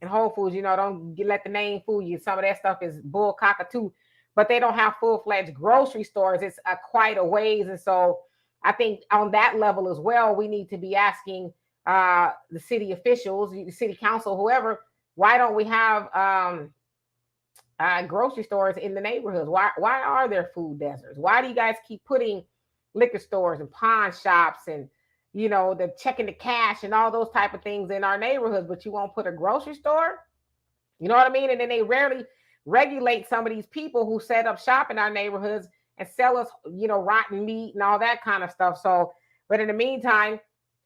And Whole Foods, you know, don't let the name fool you. Some of that stuff is bull cockatoo, but they don't have full-fledged grocery stores. It's quite a ways. And so I think on that level as well, we need to be asking the city officials, the city council, whoever, why don't we have grocery stores in the neighborhoods? Why are there food deserts? Why do you guys keep putting liquor stores and pawn shops and, you know, the checking the cash and all those type of things in our neighborhoods, but you won't put a grocery store? You know what I mean? And then they rarely regulate some of these people who set up shop in our neighborhoods and sell us, you know, rotten meat and all that kind of stuff. So, but in the meantime,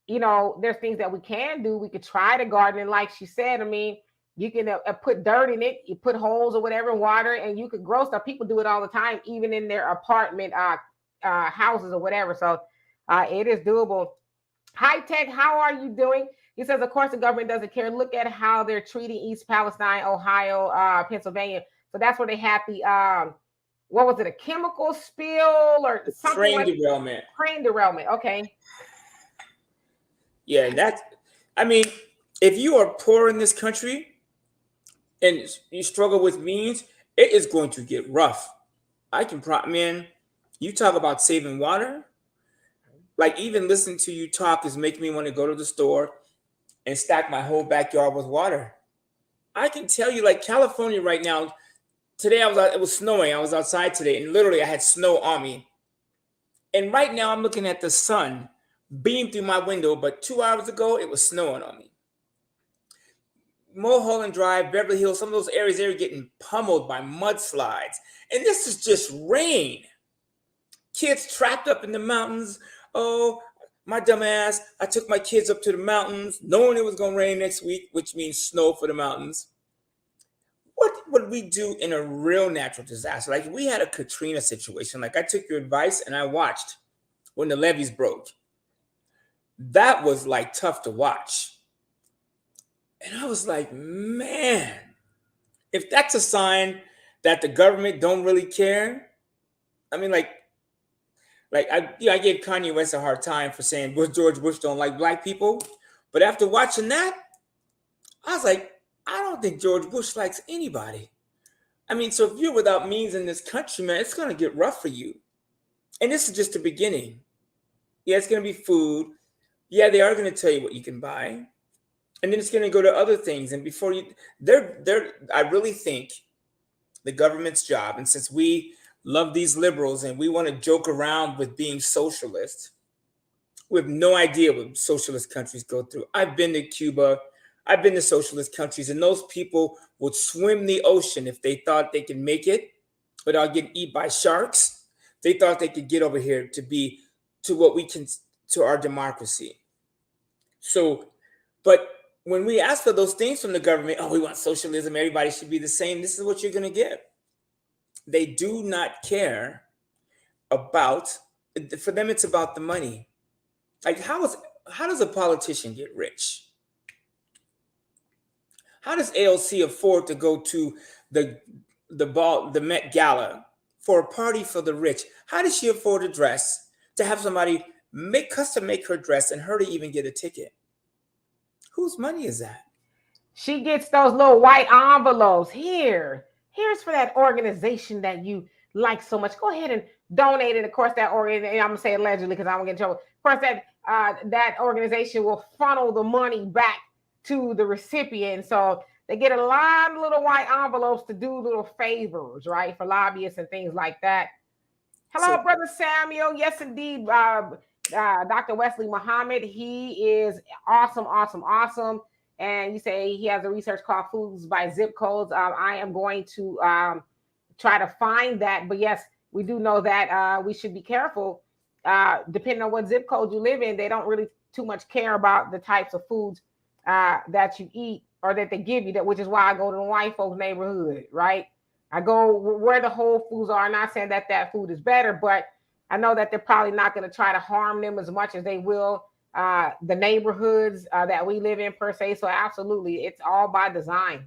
you know, there's things that we can do. We could try to garden, and like she said, I mean, you can put dirt in it, you put holes or whatever, water, and you could grow stuff. People do it all the time, even in their apartment houses or whatever. So it is doable. High Tech, how are you doing? He says, of course, the government doesn't care. Look at how they're treating East Palestine, Ohio, Pennsylvania. So that's where they had the, what was it, a chemical spill or something Train like derailment. Train derailment. Okay. Yeah, that's, I mean, if you are poor in this country and you struggle with means, it is going to get rough. Man, you talk about saving water. Like, even listening to you talk is making me want to go to the store and stack my whole backyard with water. I can tell you, like, California right now, today it was snowing. I was outside today and literally I had snow on me. And right now I'm looking at the sun beam through my window, but 2 hours ago it was snowing on me. Mulholland Drive, Beverly Hills, some of those areas, they're getting pummeled by mudslides. And this is just rain. Kids trapped up in the mountains. Oh, my dumb ass, I took my kids up to the mountains knowing it was going to rain next week, which means snow for the mountains. What would we do in a real natural disaster? Like, we had a Katrina situation. Like, I took your advice and I watched when the levees broke. That was like tough to watch. And I was like, man, if that's a sign that the government don't really care, I mean, I gave Kanye West a hard time for saying George Bush don't like black people. But after watching that, I was like, I don't think George Bush likes anybody. I mean, so if you're without means in this country, man, it's going to get rough for you. And this is just the beginning. Yeah, it's going to be food. Yeah, they are going to tell you what you can buy. And then it's going to go to other things. And before you, I really think the government's job, and since we love these liberals and we want to joke around with being socialist, we have no idea what socialist countries go through. I've been to Cuba, I've been to socialist countries, and those people would swim the ocean if they thought they could make it without getting eaten by sharks. They thought they could get over here to what we can, to our democracy. So, but when we ask for those things from the government, oh, we want socialism, everybody should be the same, this is what you're going to get. They do not care about, for them, it's about the money. Like, how does a politician get rich? How does AOC afford to go to the Met Gala for a party for the rich? How does she afford a dress to have somebody make her dress and her to even get a ticket? Whose money is that? She gets those little white envelopes. Here's for that organization that you like so much. Go ahead and donate it. Of course, that organization, I'm gonna say allegedly because I won't get in trouble. Of course, that organization will funnel the money back to the recipient. So they get a lot of little white envelopes to do little favors, right, for lobbyists and things like that. Hello, Brother Samuel. Yes, indeed. Dr. Wesley Muhammad. He is awesome. And you say he has a research called Foods by Zip Codes. I am going to try to find that. But yes, we do know that we should be careful. Depending on what zip code you live in, they don't really too much care about the types of foods that you eat or that they give you, which is why I go to the white folks neighborhood, right? I go where the Whole Foods are. I'm not saying that food is better, but I know that they're probably not going to try to harm them as much as they will the neighborhoods that we live in per se. So absolutely, it's all by design.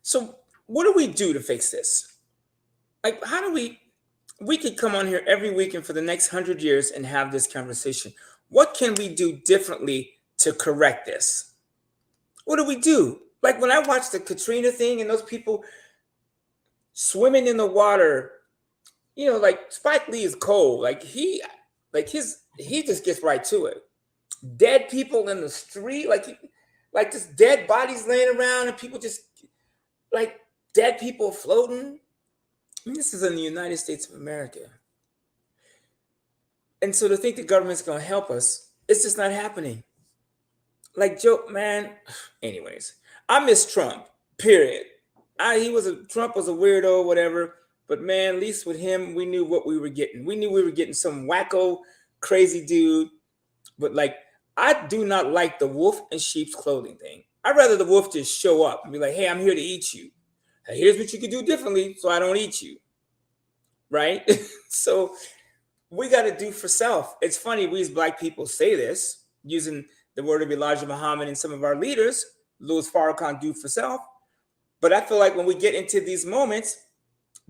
So what do we do to fix this? Like, how do we could come on here every weekend for the next 100 years and have this conversation. What can we do differently to correct this? What do we do? Like when I watch the Katrina thing and those people swimming in the water, you know, like Spike Lee is cold. Like he just gets right to it. Dead people in the street, like just dead bodies laying around and people just like dead people floating. I mean, this is in the United States of America. And so to think the government's going to help us, it's just not happening. Like, Joe, man, anyways, I miss Trump, period. Trump was a weirdo, whatever. But man, at least with him, we knew what we were getting. We knew we were getting some wacko, crazy dude. But like, I do not like the wolf in sheep's clothing thing. I'd rather the wolf just show up and be like, hey, I'm here to eat you. Hey, here's what you can do differently so I don't eat you. Right? So we got to do for self. It's funny, we as Black people say this using the word of Elijah Muhammad and some of our leaders, Louis Farrakhan, do for self. But I feel like when we get into these moments,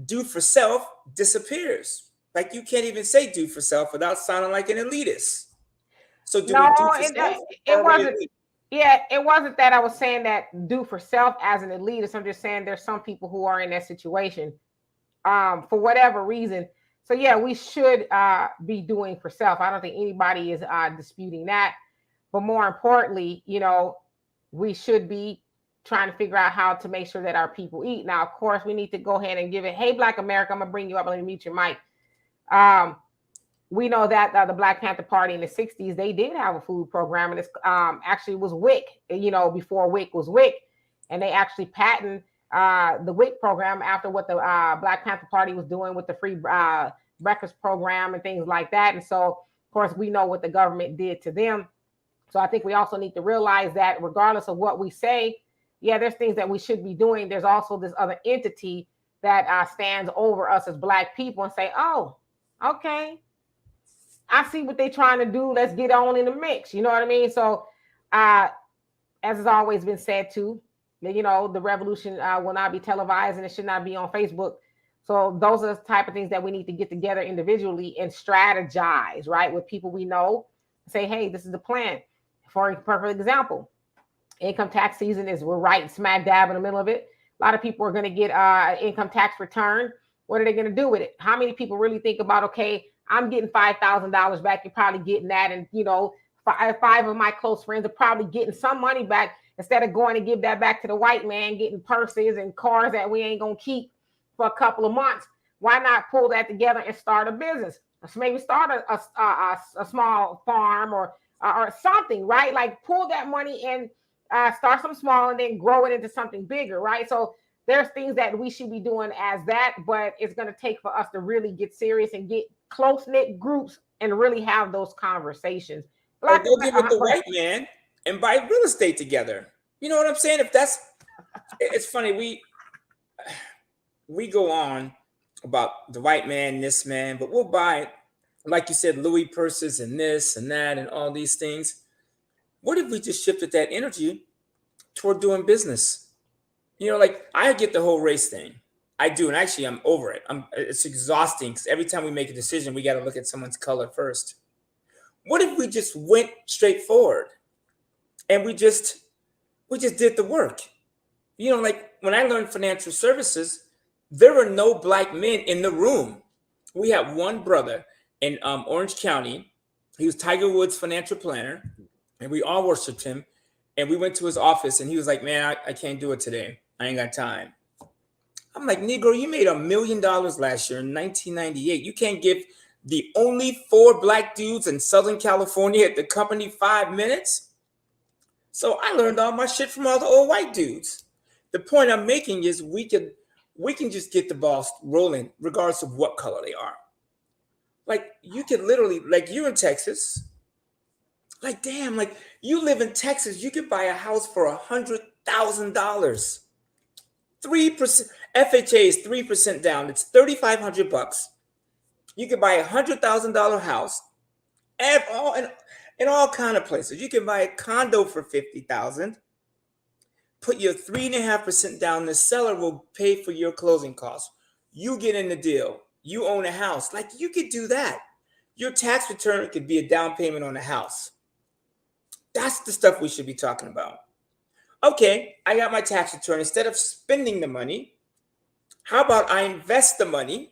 do for self disappears. Like you can't even say do for self without sounding like an elitist. So do we do for self? It wasn't. Yeah, it wasn't that I was saying that do for self as an elitist. I'm just saying there's some people who are in that situation for whatever reason. So yeah, we should be doing for self. I don't think anybody is disputing that. But more importantly, you know, we should be trying to figure out how to make sure that our people eat. Now, of course, we need to go ahead and give it. Hey, Black America, I'm gonna bring you up. Let me mute your mic. We know that the Black Panther Party in the 60s, they did have a food program, and it's actually was WIC, you know, before WIC was WIC, and they actually patented the WIC program after what the Black Panther Party was doing with the free breakfast program and things like that. And so, of course, we know what the government did to them. So I think we also need to realize that regardless of what we say, yeah, there's things that we should be doing. There's also this other entity that stands over us as Black people and say, oh, okay, I see what they're trying to do. Let's get on in the mix. You know what I mean? So as has always been said too, you know, the revolution will not be televised and it should not be on Facebook. So those are the type of things that we need to get together individually and strategize, right? With people we know, say, hey, this is the plan. For a perfect example, income tax season we're right smack dab in the middle of it. A lot of people are going to get income tax return. What are they going to do with it? How many people really think about, okay, I'm getting $5,000 back. You're probably getting that in, you know, five of my close friends are probably getting some money back instead of going to give that back to the white man, getting purses and cars that we ain't gonna keep for a couple of months. Why not pull that together and start a business? So maybe start a small farm or something, right? Like pull that money and start some small and then grow it into something bigger, right? So there's things that we should be doing as that, but it's going to take for us to really get serious and get close-knit groups and really have those conversations. Or go get with the white man and buy real estate together. You know what I'm saying? If that's, it's funny, we go on about the white man, this man, but we'll buy, like you said, Louis purses and this and that and all these things. What if we just shifted that energy toward doing business? You know, like I get the whole race thing. I do. And actually, I'm over it. It's exhausting because every time we make a decision, we got to look at someone's color first. What if we just went straight forward and we just did the work? You know, like when I learned financial services, there were no black men in the room. We had one brother in Orange County. He was Tiger Woods' financial planner, and we all worshiped him. And we went to his office, and he was like, man, I can't do it today. I ain't got time. I'm like, Negro, you made $1 million last year in 1998. You can't give the only 4 black dudes in Southern California at the company 5 minutes? So I learned all my shit from all the old white dudes. The point I'm making is we can just get the ball rolling regardless of what color they are. Like you could literally, like you're in Texas, like damn, like you live in Texas, you could buy a house for $100,000. 3%, FHA is 3% down. It's $3,500. You could buy $100,000 house and in all kind of places. You can buy a condo for $50,000. Put your 3.5% down. The seller will pay for your closing costs. You get in the deal. You own a house. Like you could do that. Your tax return could be a down payment on a house. That's the stuff we should be talking about. Okay, I got my tax return. Instead of spending the money, how about I invest the money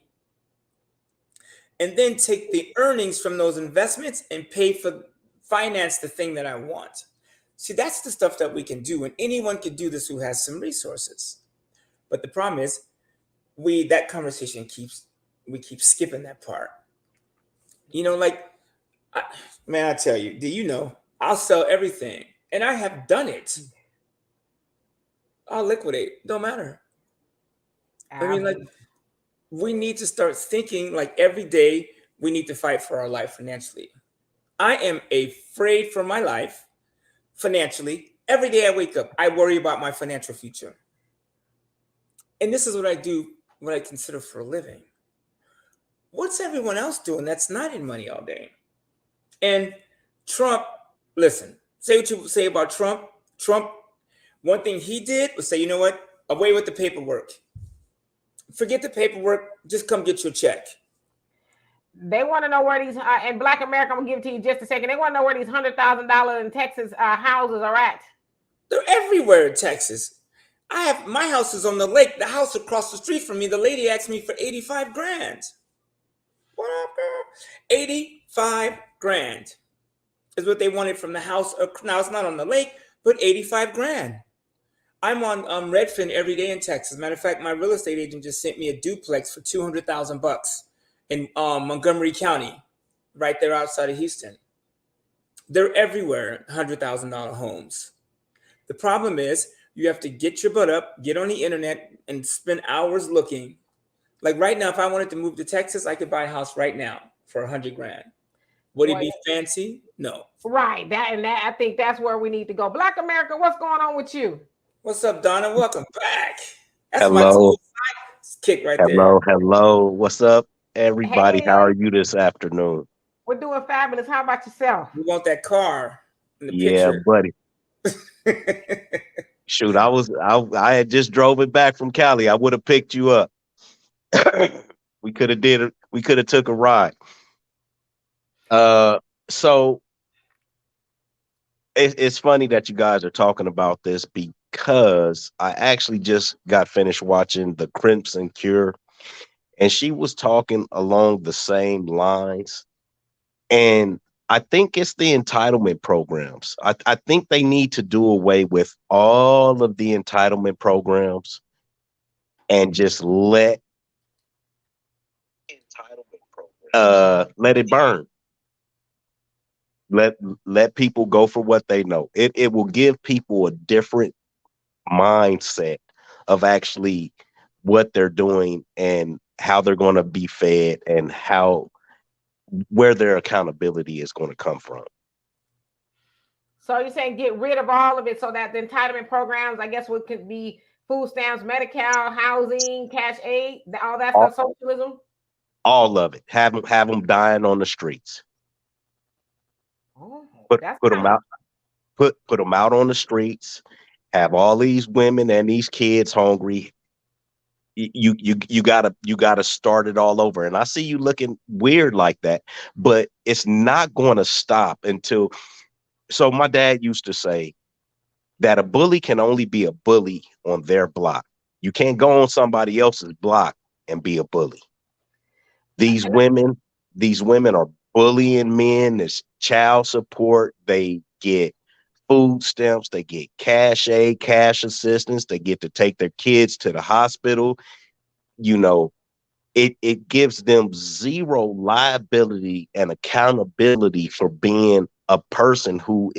and then take the earnings from those investments and finance the thing that I want? See, that's the stuff that we can do, and anyone can do this who has some resources. But the problem is, that conversation we keep skipping that part. You know, like, I tell you, do you know, I'll sell everything, and I have done it. I'll liquidate, don't matter. I mean, like, we need to start thinking like every day we need to fight for our life financially. I am afraid for my life financially. Every day I wake up, I worry about my financial future. And this is what I do, what I consider for a living. What's everyone else doing that's not in money all day? And Trump, listen, say what you say about Trump. Trump, one thing he did was say, you know what? Away with the paperwork. Forget the paperwork. Just come get your check. They want to know where these, and Black America, I'm going to give it to you in just a second. They want to know where these $100,000 in Texas houses are at. They're everywhere in Texas. My house is on the lake. The house across the street from me, the lady asked me for 85 grand. What up, girl? 85 grand is what they wanted from the house. Now it's not on the lake, but 85 grand. I'm on Redfin every day in Texas. Matter of fact, my real estate agent just sent me a duplex for $200,000 in Montgomery County, right there outside of Houston. They're everywhere, $100,000 homes. The problem is you have to get your butt up, get on the internet, and spend hours looking. Like right now, if I wanted to move to Texas, I could buy a house right now for 100 grand. Would it be fancy? No. Right. I think that's where we need to go. Black America, what's going on with you? What's up, Donna? Welcome back. That's hello. My kick right hello, there. Hello. What's up, everybody? Hey. How are you this afternoon? We're doing fabulous. How about yourself? You want that car in the yeah, picture. Buddy. Shoot, I had just drove it back from Cali. I would have picked you up. We could have did it. We could have took a ride. So it's funny that you guys are talking about this because I actually just got finished watching The Crimson Cure, and she was talking along the same lines. And I think it's the entitlement programs. I think they need to do away with all of the entitlement programs and just let let it burn. Let people go for what they know. It will give people a different mindset of actually what they're doing and how they're going to be fed and where their accountability is going to come from. So you're saying get rid of all of it so that the entitlement programs, I guess, what could be food stamps, Medi-Cal, housing, cash aid, all that stuff, socialism? All of it. Have them dying on the streets. Oh, Put them out. Put them out on the streets. Have all these women and these kids hungry. You gotta start it all over. And I see you looking weird like that, but it's not going to stop until. So my dad used to say that a bully can only be a bully on their block. You can't go on somebody else's block and be a bully. These women are bullying men. There's child support. They get food stamps. They get cash aid, cash assistance. They get to take their kids to the hospital. You know, it gives them zero liability and accountability for being a person who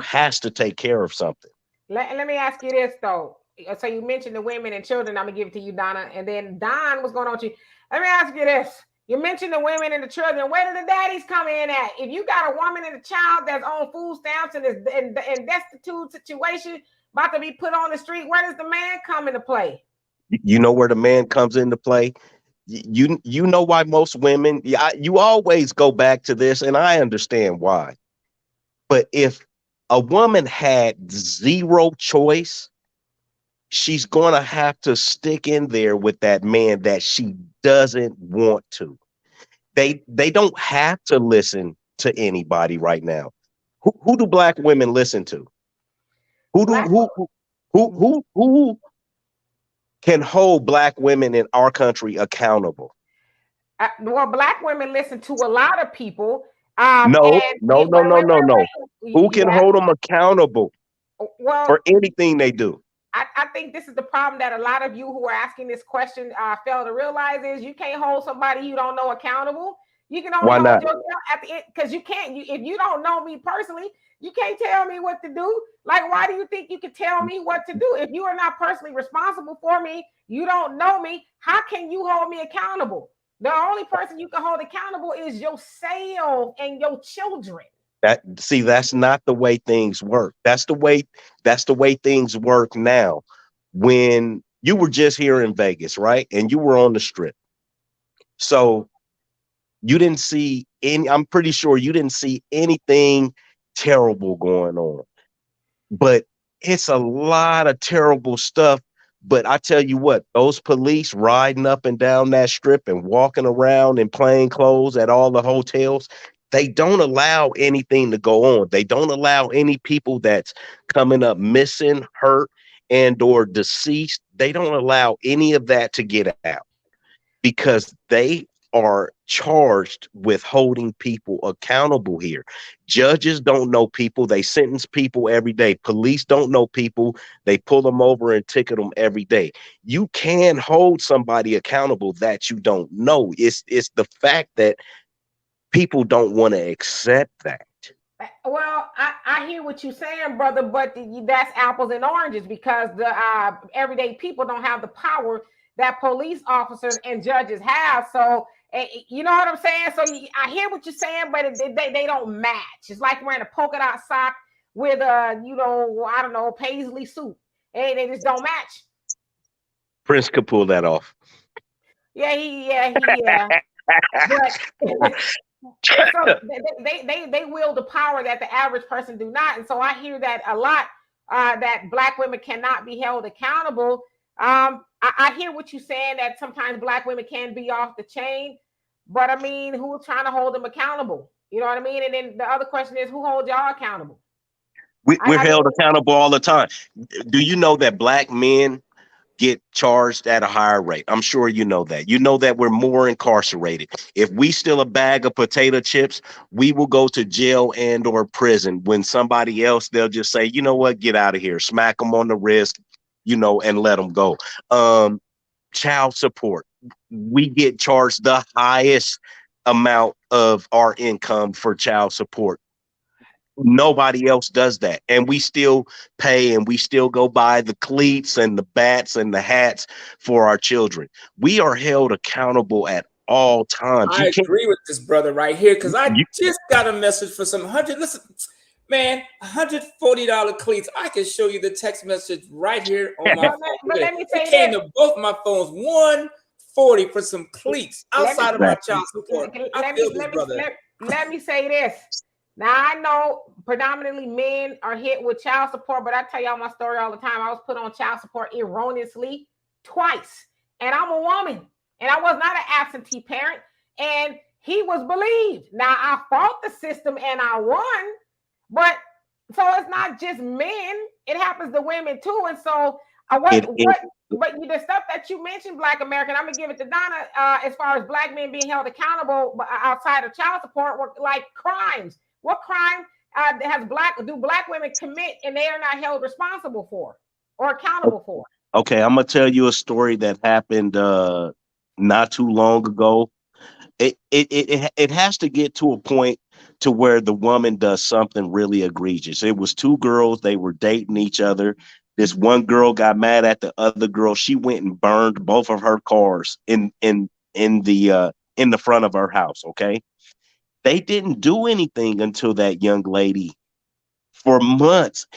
has to take care of something. Let me ask you this though. So you mentioned the women and children. I'm gonna give it to you, Donna, and then Don, what's going on with you? Let me ask you this. You mentioned the women and the children. Where do the daddies come in at? If you got a woman and a child that's on food stamps and is in destitute situation, about to be put on the street, where does the man come into play? You know where the man comes into play? You know why most women, you always go back to this, and I understand why. But if a woman had zero choice, she's going to have to stick in there with that man that she doesn't want to. They don't have to listen to anybody right now. Who do black women listen to? Who can hold black women in our country accountable? Well, black women listen to a lot of people. No. Who can hold them accountable for anything they do? I think this is the problem that a lot of you who are asking this question fail to realize is you can't hold somebody you don't know accountable. You can only hold yourself at the end because you can't. If you don't know me personally, you can't tell me what to do. Like, why do you think you can tell me what to do? If you are not personally responsible for me, you don't know me. How can you hold me accountable? The only person you can hold accountable is yourself and your children. That's not the way things work. That's the way things work now. When you were just here in Vegas, right? And you were on the strip. So you didn't see I'm pretty sure you didn't see anything terrible going on. But it's a lot of terrible stuff. But I tell you what, those police riding up and down that strip and walking around in plain clothes at all the hotels, they don't allow anything to go on. They don't allow any people that's coming up missing, hurt, and or deceased. They don't allow any of that to get out because they are charged with holding people accountable here. Judges don't know people. They sentence people every day. Police don't know people. They pull them over and ticket them every day. You can hold somebody accountable that you don't know. It's the fact that people don't want to accept that. Well, I hear what you're saying, brother, but that's apples and oranges because the everyday people don't have the power that police officers and judges have. So, you know what I'm saying? So I hear what you're saying, but they don't match. It's like wearing a polka dot sock with a, I don't know, paisley suit. They just don't match. Prince could pull that off. Yeah. But, so they wield the power that the average person do not. And so I hear that a lot, that black women cannot be held accountable. I hear what you're saying, that sometimes black women can be off the chain, but I mean, who's trying to hold them accountable? You know what I mean? And then the other question is, who holds y'all accountable? We're held accountable all the time. Do you know that black men get charged at a higher rate. I'm sure you know that. You know that we're more incarcerated. If we steal a bag of potato chips, we will go to jail and or prison. When somebody else, they'll just say, you know what, get out of here, smack them on the wrist, and let them go. Child support. We get charged the highest amount of our income for child support. Nobody else does that. And we still pay and we still go buy the cleats and the bats and the hats for our children. We are held accountable at all times. I agree with this brother right here because I just got a message for some $140 cleats. I can show you the text message right here on my phone. But let me say it came to both my phones. $140 for some cleats outside of my child support. Let me say this. Now, I know predominantly men are hit with child support, but I tell y'all my story all the time. I was put on child support erroneously twice, and I'm a woman, and I was not an absentee parent, and he was believed. Now, I fought the system, and I won, but so it's not just men. It happens to women, too, and so but the stuff that you mentioned, Black American, I'm going to give it to Donna, as far as Black men being held accountable outside of child support, were like crimes. What crime do Black women commit and they are not held responsible for or accountable for? Okay, I'm gonna tell you a story that happened not too long ago. It has to get to a point to where the woman does something really egregious. It was two girls, they were dating each other. This one girl got mad at the other girl. She went and burned both of her cars in the front of her house. Okay. They didn't do anything until that young lady for months.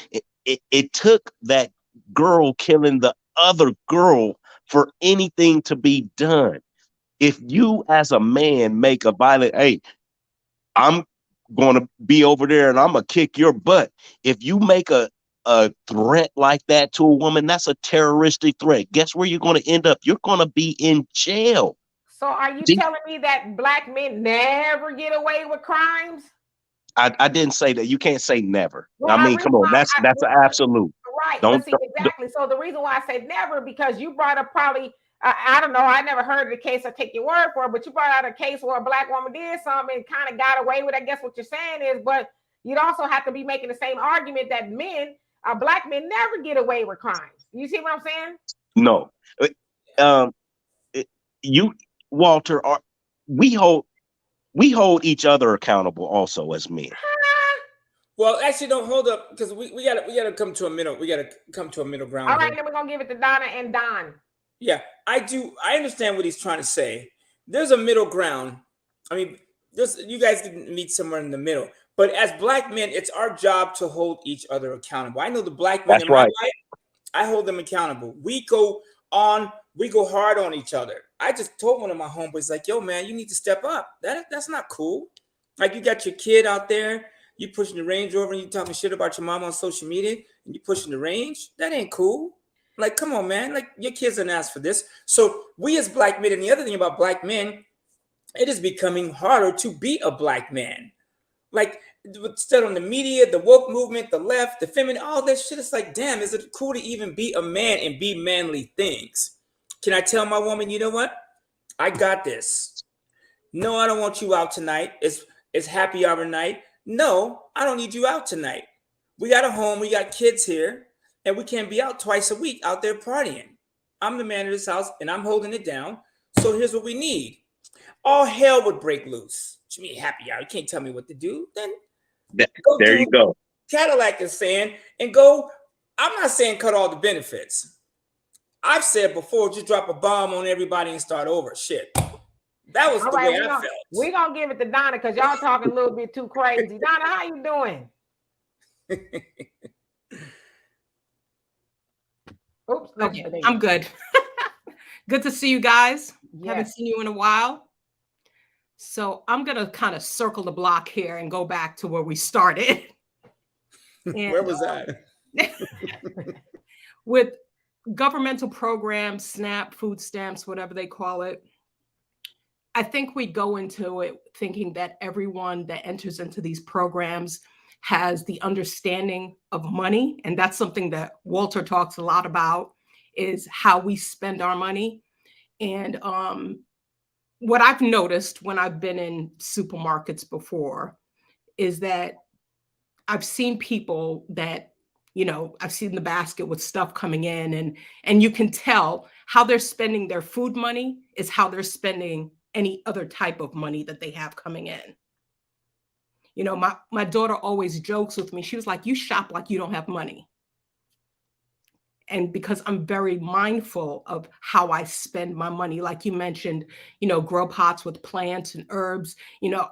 It took that girl killing the other girl for anything to be done. If you as a man make a violent, hey, I'm going to be over there and I'm going to kick your butt. If you make a threat like that to a woman, that's a terroristic threat. Guess where you're going to end up? You're going to be in jail. So are you telling me that Black men never get away with crimes? I didn't say that. You can't say never. Well, I mean, come on. That's an absolute. Right. Exactly. So the reason why I said never, because you brought up probably, I don't know, I never heard of the case, I take your word for it, but you brought out a case where a Black woman did something and kind of got away with it. I guess what you're saying is, but you'd also have to be making the same argument that Black men never get away with crimes. You see what I'm saying? No. Walter, we hold each other accountable also as men. Well, actually, don't hold up, because we gotta come to a middle. We gotta come to a middle ground. All right, then we're gonna give it to Donna and Don. Yeah, I understand what he's trying to say. There's a middle ground. I mean, you guys can meet somewhere in the middle. But as Black men, it's our job to hold each other accountable. I know the Black men in my life, I hold them accountable. We go hard on each other. I just told one of my homeboys, like, yo, man, you need to step up. That's not cool. Like, you got your kid out there, you pushing the Range Rover and you talking shit about your mom on social media and you pushing the range. That ain't cool. Like, come on, man. Like, your kids didn't ask for this. So we as Black men, and the other thing about Black men, it is becoming harder to be a Black man. Like, instead on the media, the woke movement, the left, the feminine, all that shit, it's like, damn, is it cool to even be a man and be manly things? Can I tell my woman, you know what? I got this. No, I don't want you out tonight. It's happy hour night. No, I don't need you out tonight. We got a home. We got kids here. And we can't be out twice a week out there partying. I'm the man of this house and I'm holding it down. So here's what we need. All hell would break loose. What you mean happy hour? You can't tell me what to do. Then there you go. Cadillac is saying, and go. I'm not saying cut all the benefits. I've said before, just drop a bomb on everybody and start over. Shit. That was the way I felt. We're going to give it to Donna because y'all talking a little bit too crazy. Donna, how you doing? Oops. Okay, I'm good. Good to see you guys. Yes. Haven't seen you in a while. So I'm going to kind of circle the block here and go back to where we started. And, where was that? With governmental programs, SNAP, food stamps, whatever they call it. I think we go into it thinking that everyone that enters into these programs has the understanding of money. And that's something that Walter talks a lot about is how we spend our money. And what I've noticed when I've been in supermarkets before is that I've seen people that, I've seen the basket with stuff coming in, and you can tell how they're spending their food money is how they're spending any other type of money that they have coming in. My daughter always jokes with me. She was like, "You shop like you don't have money." And because I'm very mindful of how I spend my money, like you mentioned, grow pots with plants and herbs.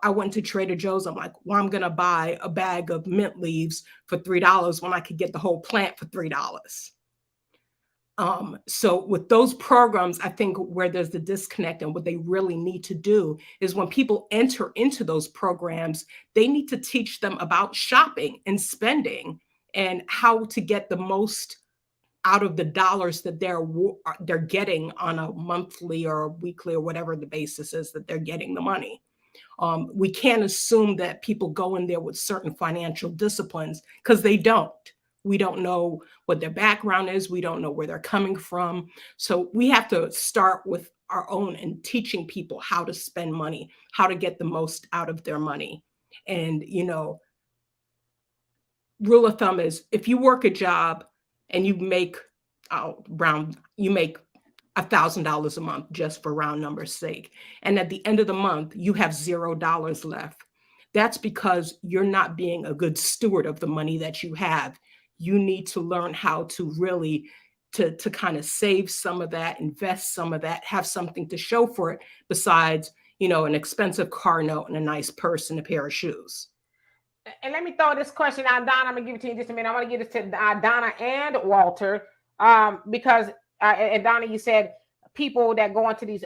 I went to Trader Joe's. I'm like, well, I'm going to buy a bag of mint leaves for $3 when I could get the whole plant for $3. So with those programs, I think where there's the disconnect and what they really need to do is when people enter into those programs, they need to teach them about shopping and spending and how to get the most out of the dollars that they're getting on a monthly or weekly or whatever the basis is that they're getting the money. We can't assume that people go in there with certain financial disciplines because they don't. We don't know what their background is. We don't know where they're coming from. So we have to start with our own and teaching people how to spend money, how to get the most out of their money. And, rule of thumb is if you work a job and you make $1,000 a month, just for round numbers sake, and at the end of the month you have $0 left, that's because you're not being a good steward of the money that you have. You need to learn how to really to kind of save some of that, invest some of that, have something to show for it besides an expensive car note and a nice purse and a pair of shoes. And let me throw this question out, Donna. I'm gonna give it to you in just a minute. I want to give this to Donna and Walter, because and Donna, you said people that go into these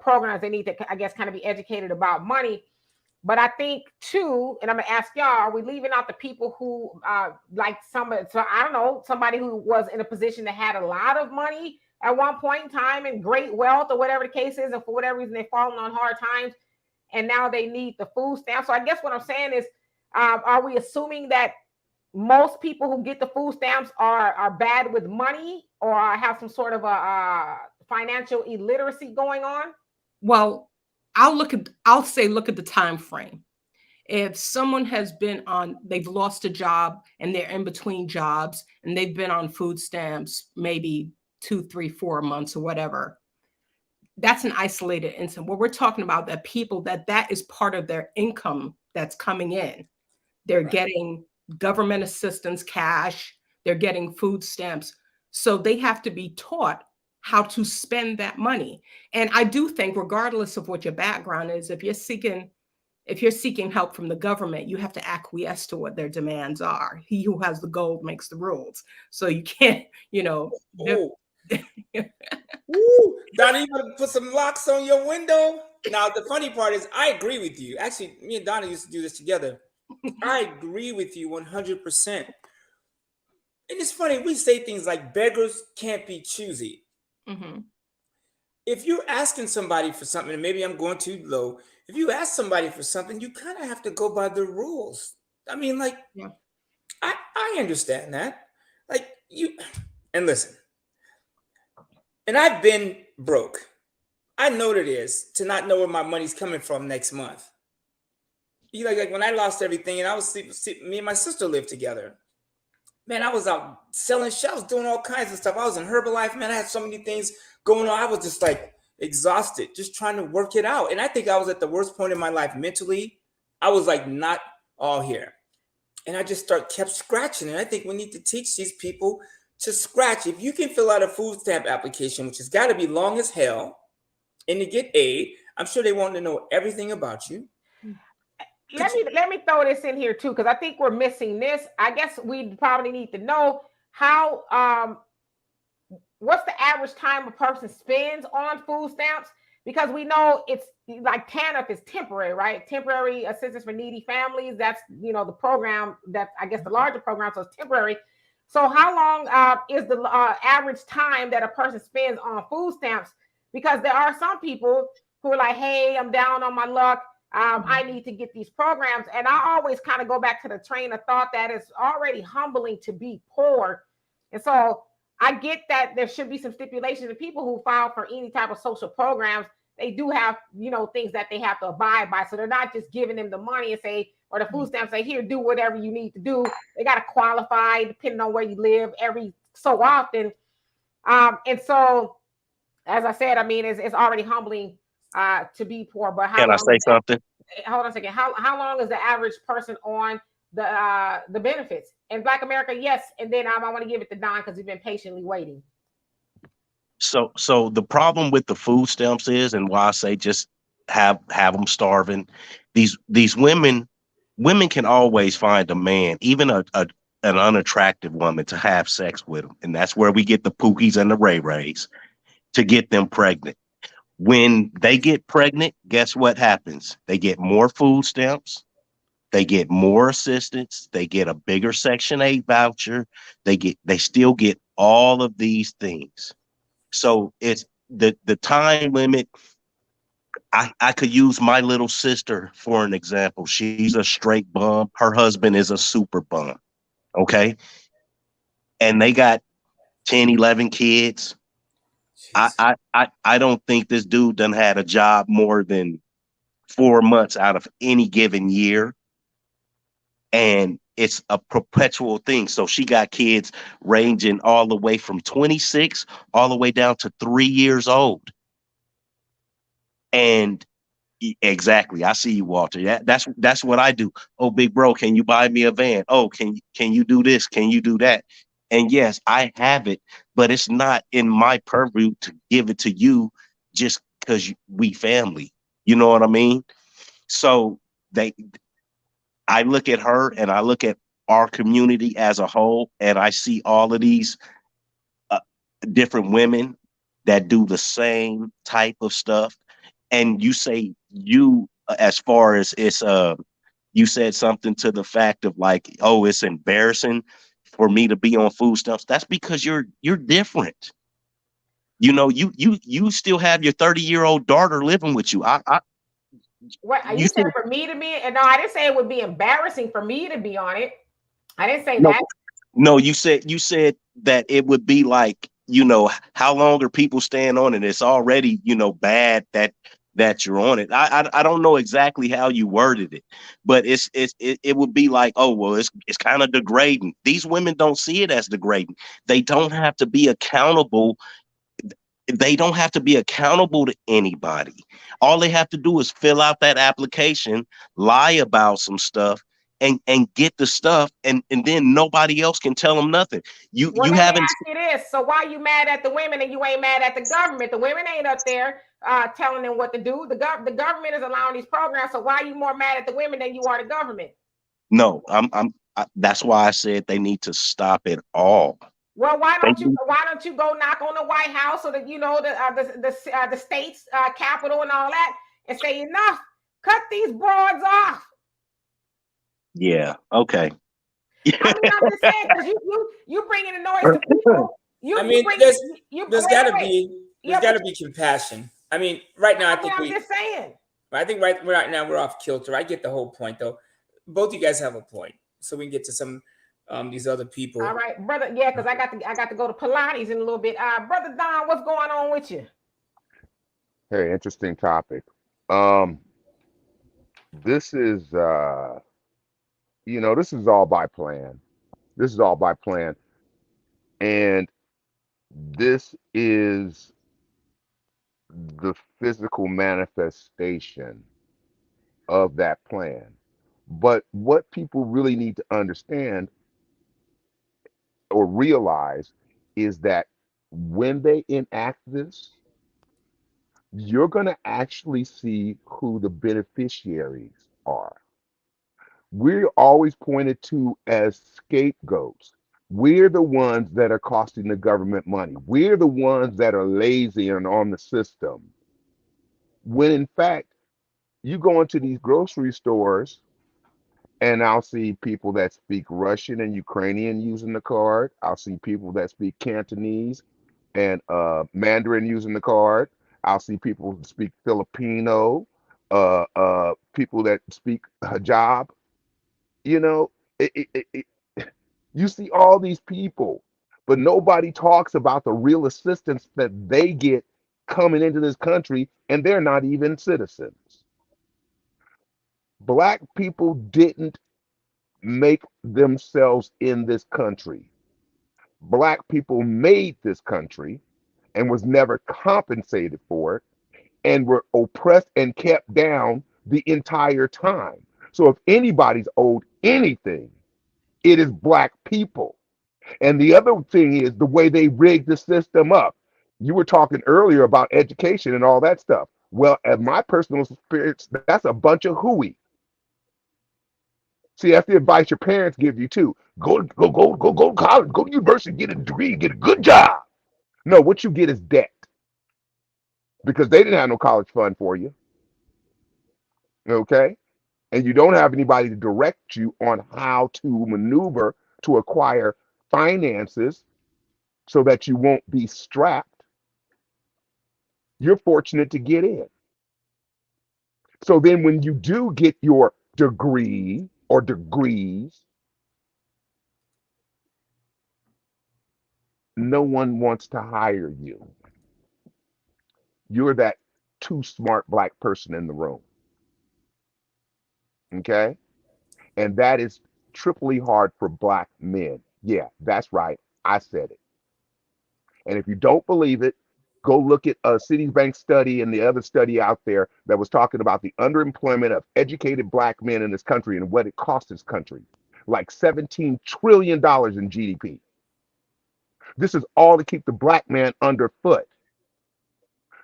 programs, they need to, I guess, kind of be educated about money. But I think too, and I'm gonna ask y'all: are we leaving out the people who, like somebody? So I don't know, somebody who was in a position that had a lot of money at one point in time and great wealth, or whatever the case is, and for whatever reason they've fallen on hard times, and now they need the food stamp. So I guess what I'm saying is, are we assuming that most people who get the food stamps are bad with money or have some sort of a financial illiteracy going on? Well, I'll say look at the time frame. If someone they've lost a job and they're in between jobs and they've been on food stamps maybe 2, 3, 4 months or whatever, that's an isolated incident. What we're talking about, that people that is part of their income that's coming in. They're getting government assistance, cash, they're getting food stamps. So they have to be taught how to spend that money. And I do think, regardless of what your background is, if you're seeking help from the government, you have to acquiesce to what their demands are. He who has the gold makes the rules. So you can't, Ooh, Donna, you gotta put some locks on your window. Now, the funny part is I agree with you. Actually, me and Donna used to do this together. I agree with you 100%. And it's funny, we say things like beggars can't be choosy. Mm-hmm. If you're asking somebody for something, and maybe I'm going too low, if you ask somebody for something, you kind of have to go by the rules. I mean, like, Yeah. I understand that. Like, and listen, and I've been broke. I know what it is to not know where my money's coming from next month. Like when I lost everything and I was me and my sister lived together. Man, I was out selling shelves, doing all kinds of stuff. I was in Herbalife, man. I had so many things going on. I was just like exhausted, just trying to work it out. And I think I was at the worst point in my life mentally. I was like not all here. And I just kept scratching. And I think we need to teach these people to scratch. If you can fill out a food stamp application, which has got to be long as hell, and to get aid, I'm sure they want to know everything about you. Let me throw this in here too, because I think we're missing this. I guess we probably need to know how what's the average time a person spends on food stamps, because we know it's like TANF is temporary, right? Temporary assistance for needy families. That's the program that I guess the larger program, so it's temporary. So how long is the average time that a person spends on food stamps? Because there are some people who are like, hey, I'm down on my luck. I need to get these programs. And I always kind of go back to the train of thought that it's already humbling to be poor. And so I get that there should be some stipulations. The people who file for any type of social programs, they do have, things that they have to abide by. So they're not just giving them the money and say, or the food stamps say, here, do whatever you need to do. They got to qualify depending on where you live every so often. And so, as I said, I mean, it's already humbling to be poor. But Can I say something? Hold on a second. How long is the average person on the benefits in Black America? Yes. And then I want to give it to Don because he's been patiently waiting. So the problem with the food stamps is, and why I say just have them starving. These women can always find a man, even an unattractive woman, to have sex with them, and that's where we get the Pookies and the Ray Rays to get them pregnant. When they get pregnant, guess what happens? They get more food stamps. They get more assistance. They get a bigger Section 8 voucher. They still get all of these things. So it's the time limit. I could use my little sister for an example. She's a straight bum. Her husband is a super bum. Okay. And they got 10, 11 kids. I don't think this dude done had a job more than 4 months out of any given year. And it's a perpetual thing. So she got kids ranging all the way from 26 all the way down to 3 years old. And exactly, I see you, Walter. That's what I do. Oh, big bro, can you buy me a van? Oh, can you do this? Can you do that? And yes, I have it, but it's not in my purview to give it to you just because we family. You know what I mean? So I look at her and I look at our community as a whole, and I see all of these different women that do the same type of stuff. And you say as far as it's you said something to the fact of like, oh, it's embarrassing for me to be on food stamps. That's because you're different. You still have your 30-year-old daughter living with you. What you said for me to be? And no, I didn't say it would be embarrassing for me to be on it. I didn't say that. No, you said that it would be like, how long are people staying on it? It's already, bad that you're on it. I don't know exactly how you worded it, but it would be like, oh, well, it's kind of degrading. These women don't see it as degrading. They don't have to be accountable. They don't have to be accountable to anybody. All they have to do is fill out that application, lie about some stuff, and get the stuff, and then nobody else can tell them nothing. You haven't. Ask you this. So why are you mad at the women and you ain't mad at the government? The women ain't up there telling them what to do. The government is allowing these programs. So why are you more mad at the women than you are the government? No, that's why I said they need to stop it all. Well, why don't you go knock on the White House or the state's capital and all that and say enough? Cut these broads off. Yeah. Okay. I mean, I'm just saying because you bringing the noise to people. There's got to be compassion. I mean, right now I'm just saying. I think right now we're off kilter. I get the whole point though. Both you guys have a point, so we can get to some these other people. All right, brother. Yeah, because I got to go to Pilates in a little bit. Brother Don, what's going on with you? Hey, interesting topic. This is this is all by plan. This is all by plan. And this is the physical manifestation of that plan. But what people really need to understand or realize is that when they enact this, you're going to actually see who the beneficiaries are. We're always pointed to as scapegoats. We're the ones that are costing the government money. We're the ones that are lazy and on the system. When in fact, you go into these grocery stores and I'll see people that speak Russian and Ukrainian using the card. I'll see people that speak Cantonese and Mandarin using the card. I'll see people who speak Filipino, people that speak hijab. You see all these people, but nobody talks about the real assistance that they get coming into this country, and they're not even citizens. Black people didn't make themselves in this country. Black people made this country and was never compensated for it and were oppressed and kept down the entire time. So if anybody's owed anything, it is Black people. And the other thing is the way they rigged the system up. You were talking earlier about education and all that stuff. Well, at my personal experience, that's a bunch of hooey. See, that's the advice your parents give you too. Go to college, go to university, get a degree, get a good job. No, what you get is debt because they didn't have no college fund for you. Okay, and you don't have anybody to direct you on how to maneuver to acquire finances so that you won't be strapped. You're fortunate to get in. So then when you do get your degree or degrees, no one wants to hire you. You're that too smart Black person in the room. Okay? And that is triply hard for Black men. Yeah, that's right. I said it. And if you don't believe it, go look at a Citibank study and the other study out there that was talking about the underemployment of educated Black men in this country and what it cost this country. Like $17 trillion in GDP. This is all to keep the Black man underfoot.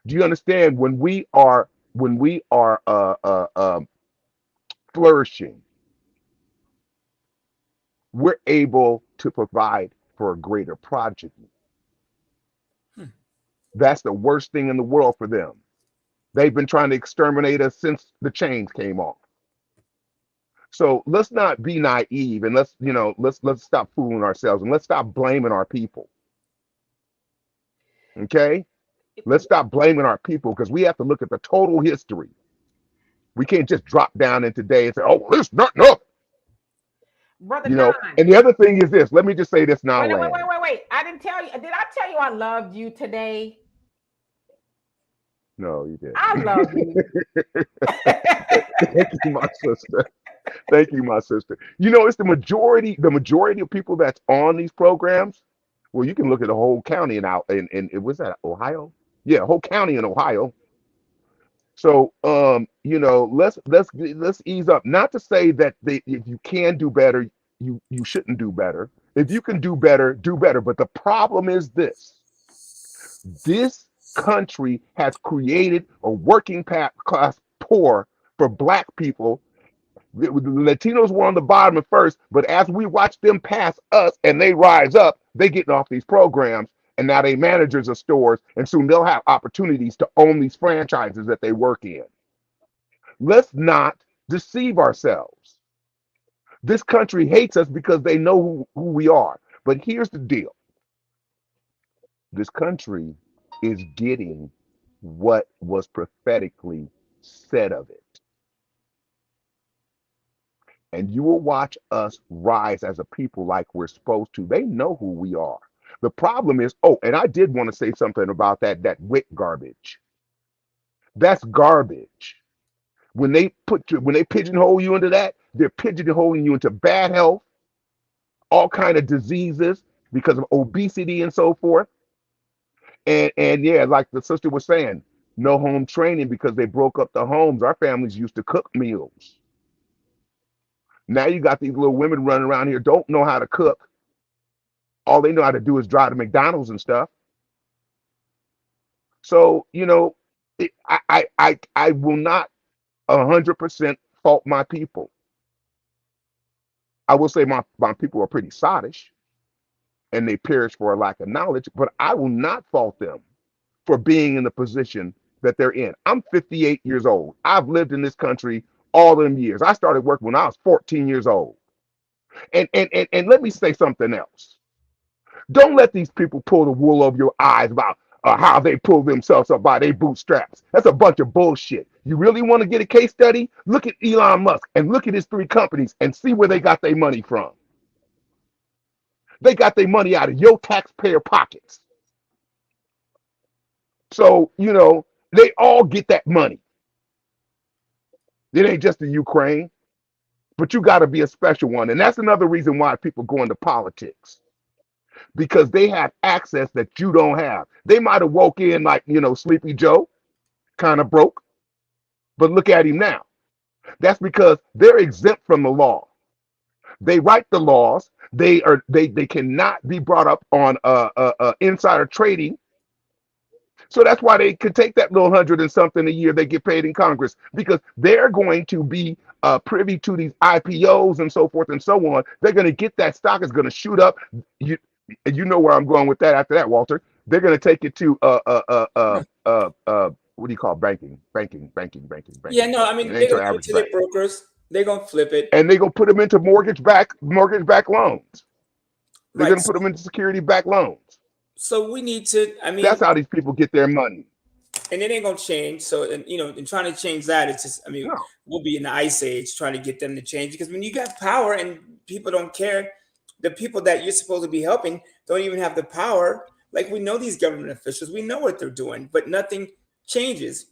Do you understand? When we are flourishing, we're able to provide for a greater progeny. That's the worst thing in the world for them. They've been trying to exterminate us since the chains came off. So let's not be naive and let's stop fooling ourselves and let's stop blaming our people. Okay? Let's stop blaming our people because we have to look at the total history. We can't just drop down in today and say, oh, well, it's not enough. Brother Don. And the other thing is this. Let me just say this now. Wait. I didn't tell you. Did I tell you I loved you today? No, you didn't. I love you. Thank you, my sister. Thank you, my sister. It's the majority of people that's on these programs. Well, you can look at the whole county and was that Ohio? Yeah, whole county in Ohio. So let's ease up. Not to say that if you can do better, you shouldn't do better. If you can do better, do better. But the problem is this: this country has created a working class poor for Black people. The Latinos were on the bottom at first, but as we watch them pass us and they rise up, they getting off these programs. And now they managers of stores, and soon they'll have opportunities to own these franchises that they work in. Let's not deceive ourselves. This country hates us because they know who we are. But here's the deal. This country is getting what was prophetically said of it. And you will watch us rise as a people like we're supposed to. They know who we are. The problem is, and I did want to say something about that WIC garbage. That's garbage. When they pigeonhole you into that, they're pigeonholing you into bad health, all kind of diseases because of obesity and so forth. And yeah, like the sister was saying, no home training because they broke up the homes. Our families used to cook meals. Now you got these little women running around here, don't know how to cook. All they know how to do is drive to McDonald's and stuff. So, I will not 100% fault my people. I will say my people are pretty sottish and they perish for a lack of knowledge, but I will not fault them for being in the position that they're in. I'm 58 years old. I've lived in this country all them years. I started working when I was 14 years old. And let me say something else. Don't let these people pull the wool over your eyes about how they pull themselves up by their bootstraps. That's a bunch of bullshit. You really want to get a case study? Look at Elon Musk and look at his 3 companies and see where they got their money from. They got their money out of your taxpayer pockets. So, they all get that money. It ain't just the Ukraine, but you got to be a special one. And that's another reason why people go into politics, because they have access that you don't have. They might have woke in like, Sleepy Joe, kind of broke, but look at him now. That's because they're exempt from the law. They write the laws. They cannot be brought up on insider trading. So that's why they could take that little hundred and something a year they get paid in Congress, because they're going to be privy to these IPOs and so forth and so on. They're going to get that stock is going to shoot up. You know where I'm going with that. After that, Walter, they're going to take it to what do you call banking? Yeah, no, I mean they're gonna go to their brokers. They're gonna flip it, and they're gonna put them into mortgage-backed loans. They're gonna put them into security-backed loans. So we need to. I mean, that's how these people get their money, and it ain't gonna change. So, and trying to change that, it's just. I mean, we'll be in the ice age trying to get them to change, because when you got power and people don't care, the people that you're supposed to be helping don't even have the power. Like, we know these government officials, we know what they're doing, but nothing changes.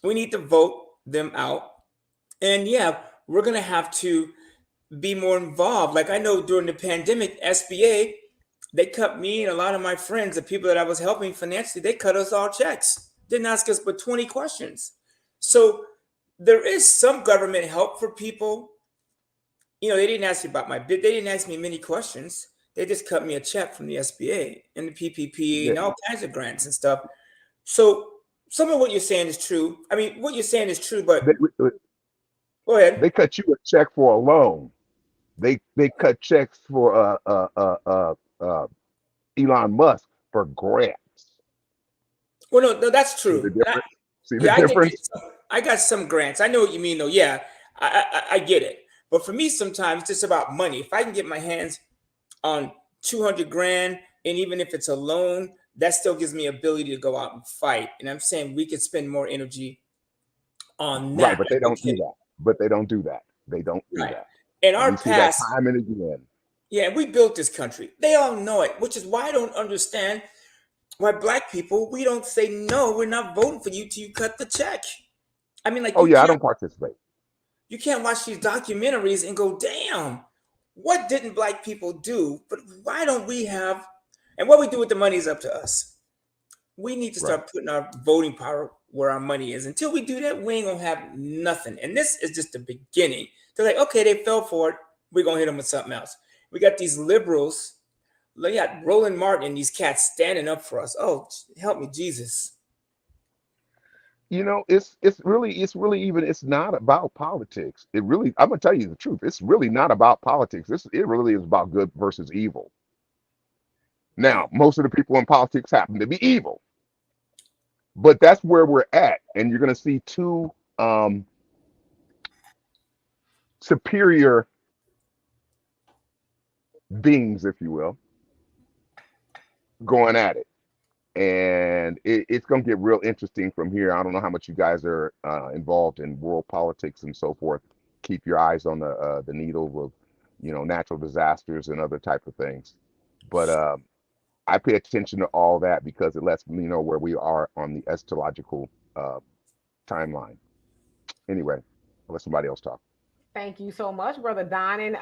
We need to vote them out. And yeah, we're going to have to be more involved. Like, I know during the pandemic, SBA, they cut me and a lot of my friends, the people that I was helping financially, they cut us all checks. Didn't ask us but 20 questions. So there is some government help for people. They didn't ask me about they didn't ask me many questions. They just cut me a check from the SBA and the PPP and all kinds of grants and stuff. So some of what you're saying is true. I mean, what you're saying is true, but go ahead. They cut you a check for a loan. They cut checks for Elon Musk for grants. Well, no, that's true. See the difference? I got some grants. I know what you mean, though. Yeah, I get it. But for me, sometimes it's just about money. If I can get my hands on 200 grand, and even if it's a loan, that still gives me ability to go out and fight. And I'm saying we could spend more energy on that. Right, but they don't do that. They don't do that. In our past, time and again. Yeah, we built this country. They all know it, which is why I don't understand why Black people, we don't say, no, we're not voting for you till you cut the check. I mean, like, I don't participate. You can't watch these documentaries and go, damn, what didn't Black people do? But why don't we have, and what we do with the money is up to us. We need to start putting our voting power where our money is. Until we do that, we ain't gonna have nothing. And this is just the beginning. They're like, okay, they fell for it. We're gonna hit them with something else. We got these liberals, Roland Martin and these cats standing up for us. Oh, help me, Jesus. It's not about politics. I'm gonna tell you the truth. It's really not about politics. It really is about good versus evil. Now, most of the people in politics happen to be evil, but that's where we're at. And you're gonna see two superior beings, if you will, going at it. And it's going to get real interesting from here. I don't know how much you guys are involved in world politics and so forth. Keep your eyes on the needle of, natural disasters and other type of things. But I pay attention to all that because it lets me know where we are on the astrological timeline. Anyway, I'll let somebody else talk. Thank you so much, Brother Don. And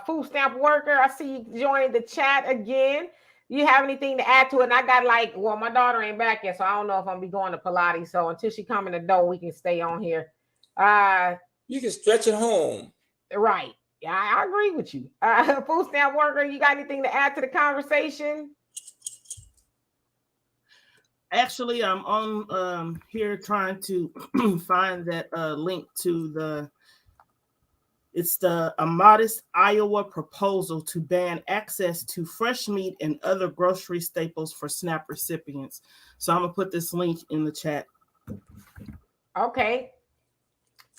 food stamp worker, I see you joining the chat again. You have anything to add to it? And I got my daughter ain't back yet, so I don't know if I'm gonna be going to Pilates. So until she come in the door, we can stay on here. You can stretch at home. Right. Yeah, I agree with you. Food stamp worker, you got anything to add to the conversation? Actually, I'm on here trying to find that link to It's a modest Iowa proposal to ban access to fresh meat and other grocery staples for SNAP recipients. So I'm gonna put this link in the chat. Okay.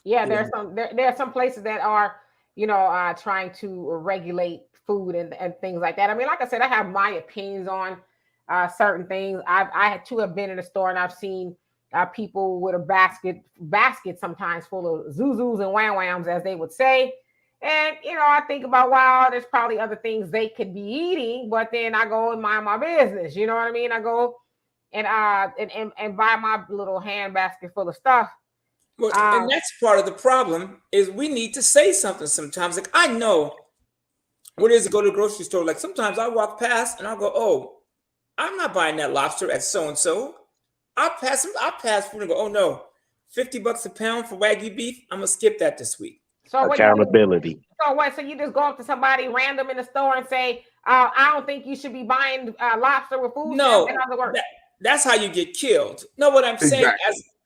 Yeah, there are some places that are, trying to regulate food and things like that. I mean, like I said, I have my opinions on certain things. I had to have been in a store and I've seen people with a basket sometimes full of zuzus and wham whams, as they would say. And I think about, wow, there's probably other things they could be eating, but then I go and mind my business. You know what I mean? I go and buy my little hand basket full of stuff. Well, and that's part of the problem is we need to say something sometimes. Like I know what it is to go to the grocery store. Like sometimes I walk past and I'll go, oh, I'm not buying that lobster at so and so. I'll pass food and go, oh no, $50 a pound for Wagyu beef. I'm gonna skip that this week. So what Accountability. So what? So you just go up to somebody random in the store and say, I don't think you should be buying lobster with food. No, that's how you get killed. No, what I'm saying,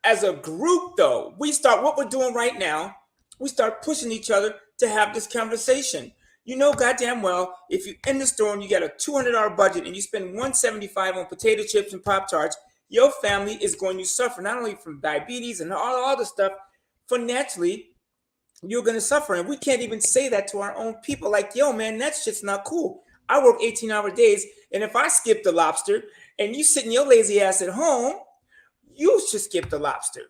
as a group though, we start what we're doing right now. We start pushing each other to have this conversation. You know goddamn well, if you're in the store and you got a $200 budget and you spend $175 on potato chips and Pop-Tarts, your family is going to suffer not only from diabetes and all the stuff, financially, you're going to suffer. And we can't even say that to our own people. Like, yo, man, that shit's not cool. I work 18-hour days, and if I skip the lobster and you sitting your lazy ass at home, you should skip the lobster.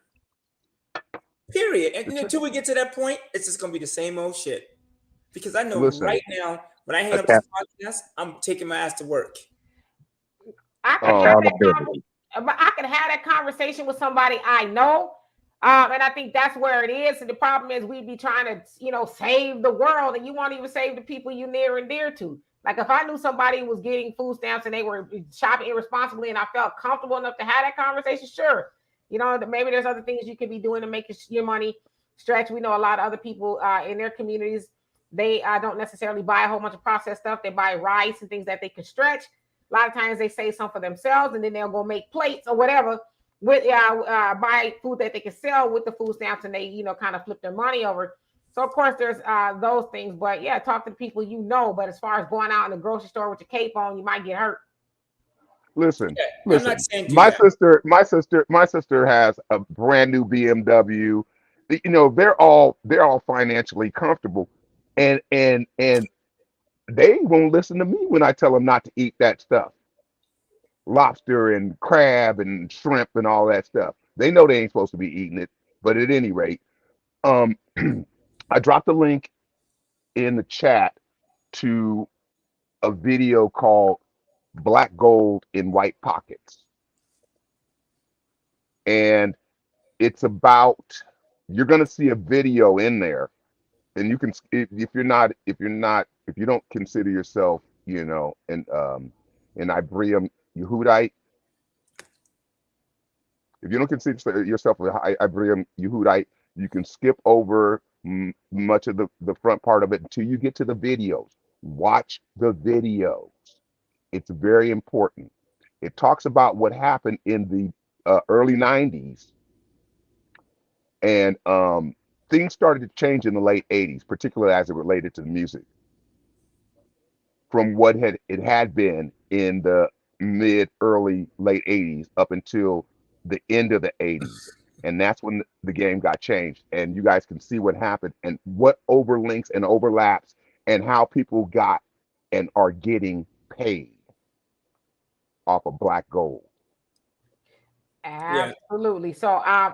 Period. And until we get to that point, it's just going to be the same old shit. Because I know right now, when I hang up this podcast, I'm taking my ass to work. I could have that conversation with somebody I know. And I think that's where it is. And the problem is we'd be trying to, save the world, and you won't even save the people you near and dear to. Like if I knew somebody was getting food stamps and they were shopping irresponsibly and I felt comfortable enough to have that conversation, sure. Maybe there's other things you could be doing to make your money stretch. We know a lot of other people in their communities, they don't necessarily buy a whole bunch of processed stuff. They buy rice and things that they can stretch. A lot of times they save some for themselves and then they'll go make plates or whatever with buy food that they can sell with the food stamps, and they kind of flip their money over. So of course there's those things, but yeah, talk to the people But as far as going out in the grocery store with your cape on, you might get hurt. Listen. I'm not saying my sister has a brand new BMW. They're all financially comfortable, and they won't listen to me when I tell them not to eat that stuff. Lobster and crab and shrimp and all that stuff. They know they ain't supposed to be eating it. But at any rate, I dropped a link in the chat to a video called Black Gold in White Pockets. And it's about, you're going to see a video in there, and you can, if you don't consider yourself, an Ibrium Yehudite, if you don't consider yourself an Ibrium Yehudite, you can skip over much of the front part of it until you get to the videos. Watch the videos. It's very important. It talks about what happened in the early 90s. And things started to change in the late 80s, particularly as it related to the music, from what it had been in the early, late 80s up until the end of the 80s. And that's when the game got changed. And you guys can see what happened and what overlinks and overlaps and how people got and are getting paid off of Black Gold. Absolutely. So I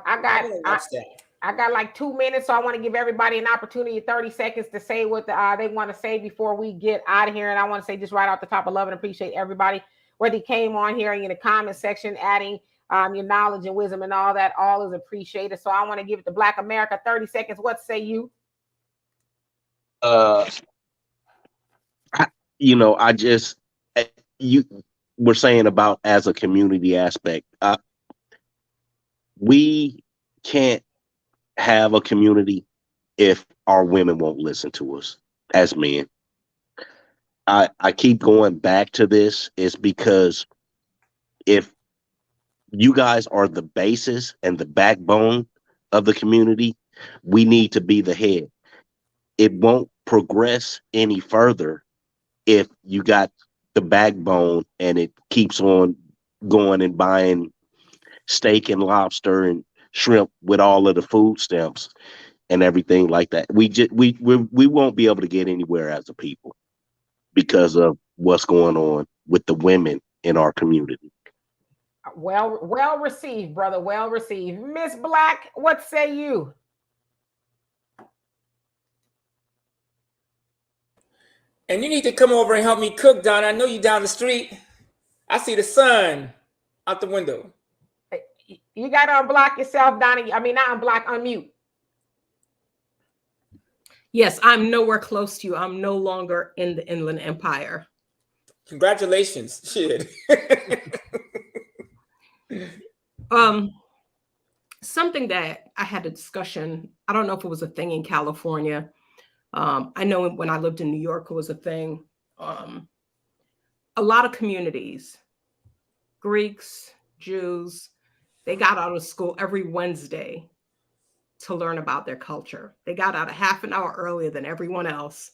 got like 2 minutes, so I want to give everybody an opportunity, 30 seconds to say what they want to say before we get out of here. And I want to say just right off the top, I love and appreciate everybody, whether you came on here in the comment section, adding your knowledge and wisdom and all that, all is appreciated. So I want to give it to Black America, 30 seconds. What say you? You were saying about as a community aspect, we can't have a community if our women won't listen to us as men. I keep going back to this is because if you guys are the basis and the backbone of the community, we need to be the head. It won't progress any further if you got the backbone and it keeps on going and buying steak and lobster and shrimp with all of the food stamps and everything like that. We won't be able to get anywhere as a people because of what's going on with the women in our community. Well received, brother. Well received. Miss Black, what say you? And you need to come over and help me cook, Don. I know you down the street. I see the sun out the window. You got to unblock yourself, Donnie. I mean, not unblock, unmute. Yes, I'm nowhere close to you. I'm no longer in the Inland Empire. Congratulations. Shit. Something that I had a discussion, I don't know if it was a thing in California. I know when I lived in New York, it was a thing. A lot of communities, Greeks, Jews, they got out of school every Wednesday to learn about their culture. They got out a half an hour earlier than everyone else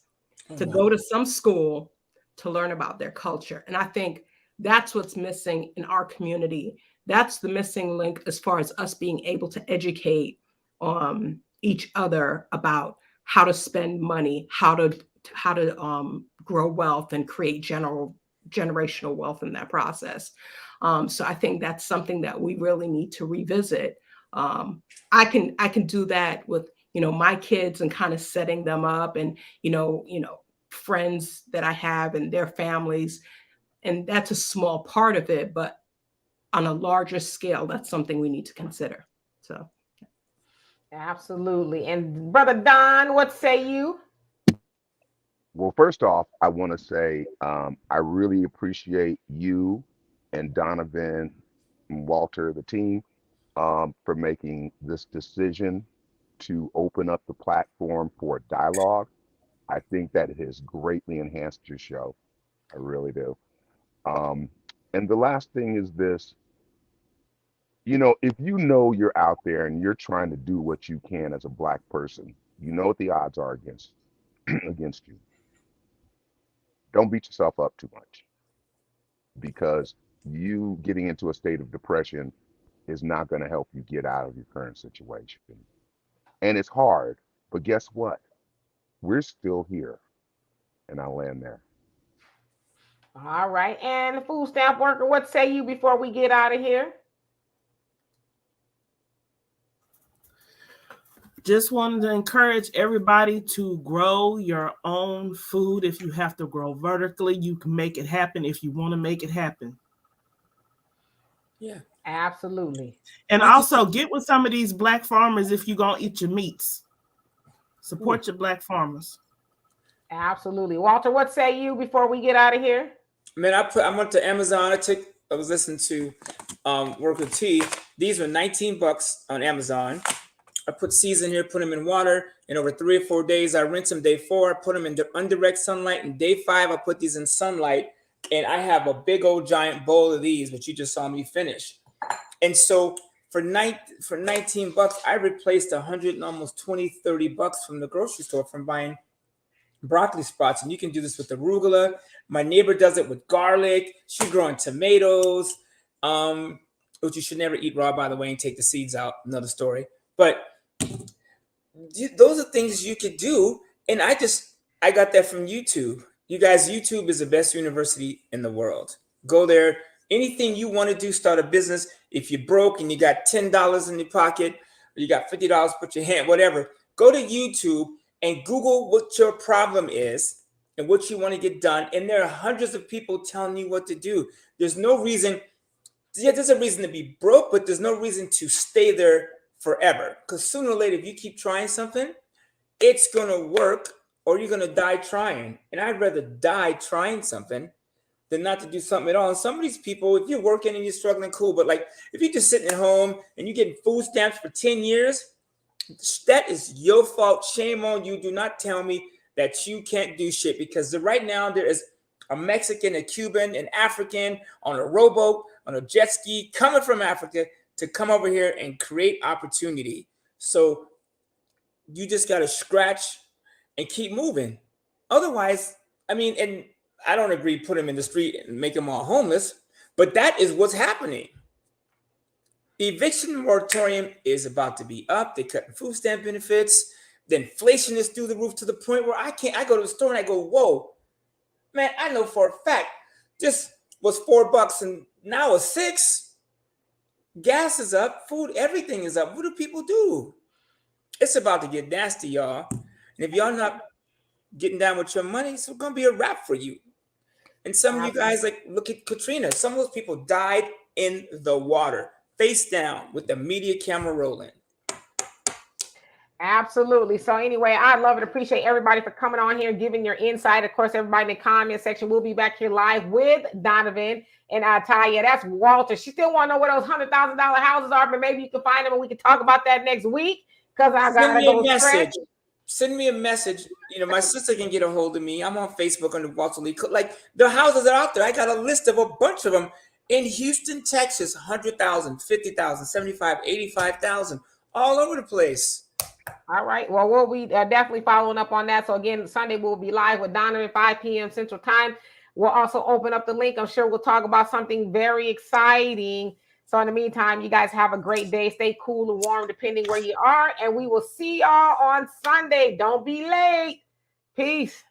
to go to some school to learn about their culture. And I think that's what's missing in our community. That's the missing link as far as us being able to educate each other about how to spend money, how to grow wealth and create generational wealth in that process. So I think that's something that we really need to revisit. I can do that with, my kids and kind of setting them up and, friends that I have and their families. And that's a small part of it, but on a larger scale, that's something we need to consider. So. Absolutely. And Brother Don, what say you? Well, first off, I want to say I really appreciate you and Donovan and Walter, the team, for making this decision to open up the platform for dialogue. I think that it has greatly enhanced your show. I really do. And the last thing is this, if you're out there and you're trying to do what you can as a Black person, you know what the odds are against against you. Don't beat yourself up too much, because you getting into a state of depression is not going to help you get out of your current situation. And it's hard, but guess what? We're still here. And I'll land there. All right. And food stamp worker, what say you before we get out of here? Just wanted to encourage everybody to grow your own food. If you have to grow vertically, you can make it happen if you want to make it happen. Yeah, absolutely. And also get with some of these Black farmers if you're going to eat your meats. Support your Black farmers. Absolutely. Walter, what say you before we get out of here? Man, I went to Amazon. I was listening to Worker T. These were $19 on Amazon. I put seeds in here, put them in water, and over 3 or 4 days, I rinse them. Day 4, I put them in indirect sunlight, and day 5, I put these in sunlight, and I have a big old giant bowl of these, which you just saw me finish. And so for $19, I replaced $100 and almost $20, $30 from the grocery store from buying broccoli sprouts. And you can do this with arugula. My neighbor does it with garlic. She's growing tomatoes, which you should never eat raw, by the way, and take the seeds out. Another story. But those are things you could do. And I got that from YouTube. You guys, YouTube is the best university in the world. Go there. Anything you want to do, start a business. If you're broke and you got $10 in your pocket, or you got $50, put your hand, whatever, go to YouTube and Google what your problem is and what you want to get done. And there are hundreds of people telling you what to do. There's no reason, there's a reason to be broke, but there's no reason to stay there forever. Because sooner or later, if you keep trying something, it's going to work or you're going to die trying. And I'd rather die trying something than not to do something at all. And some of these people, if you're working and you're struggling, cool. But like, if you're just sitting at home and you're getting food stamps for 10 years, that is your fault. Shame on you. Do not tell me that you can't do shit, because right now there is a Mexican, a Cuban, an African on a rowboat, on a jet ski coming from Africa to come over here and create opportunity. So you just got to scratch and keep moving. Otherwise, I mean, and I don't agree, put them in the street and make them all homeless, but that is what's happening. The eviction moratorium is about to be up. They're cutting food stamp benefits. The inflation is through the roof to the point where I go to the store and I go, whoa, man, I know for a fact this was $4 and now it's $6. Gas is up, food, everything is up. What do people do? It's about to get nasty, y'all. And if y'all not getting down with your money, it's going to be a wrap for you. And some of you guys, like, look at Katrina. Some of those people died in the water, face down, with the media camera rolling. Absolutely. So anyway, I love and appreciate everybody for coming on here, giving your insight. Of course, everybody in the comment section, we'll be back here live with Donovan and Taya. That's Walter. She still want to know where those $100,000 houses are, but maybe you can find them and we can talk about that next week, because I got to go stretch. Send me a message. You know, my sister can get a hold of me. I'm on Facebook under Walter Lee. Like, the houses are out there. I got a list of a bunch of them in Houston, Texas. 100,000, 50,000, 75, 85,000, all over the place. All right. Well, we'll be definitely following up on that. So again, Sunday we'll be live with Donovan at 5 p.m. Central Time. We'll also open up the link. I'm sure we'll talk about something very exciting. So in the meantime, you guys have a great day. Stay cool and warm depending where you are. And we will see y'all on Sunday. Don't be late. Peace.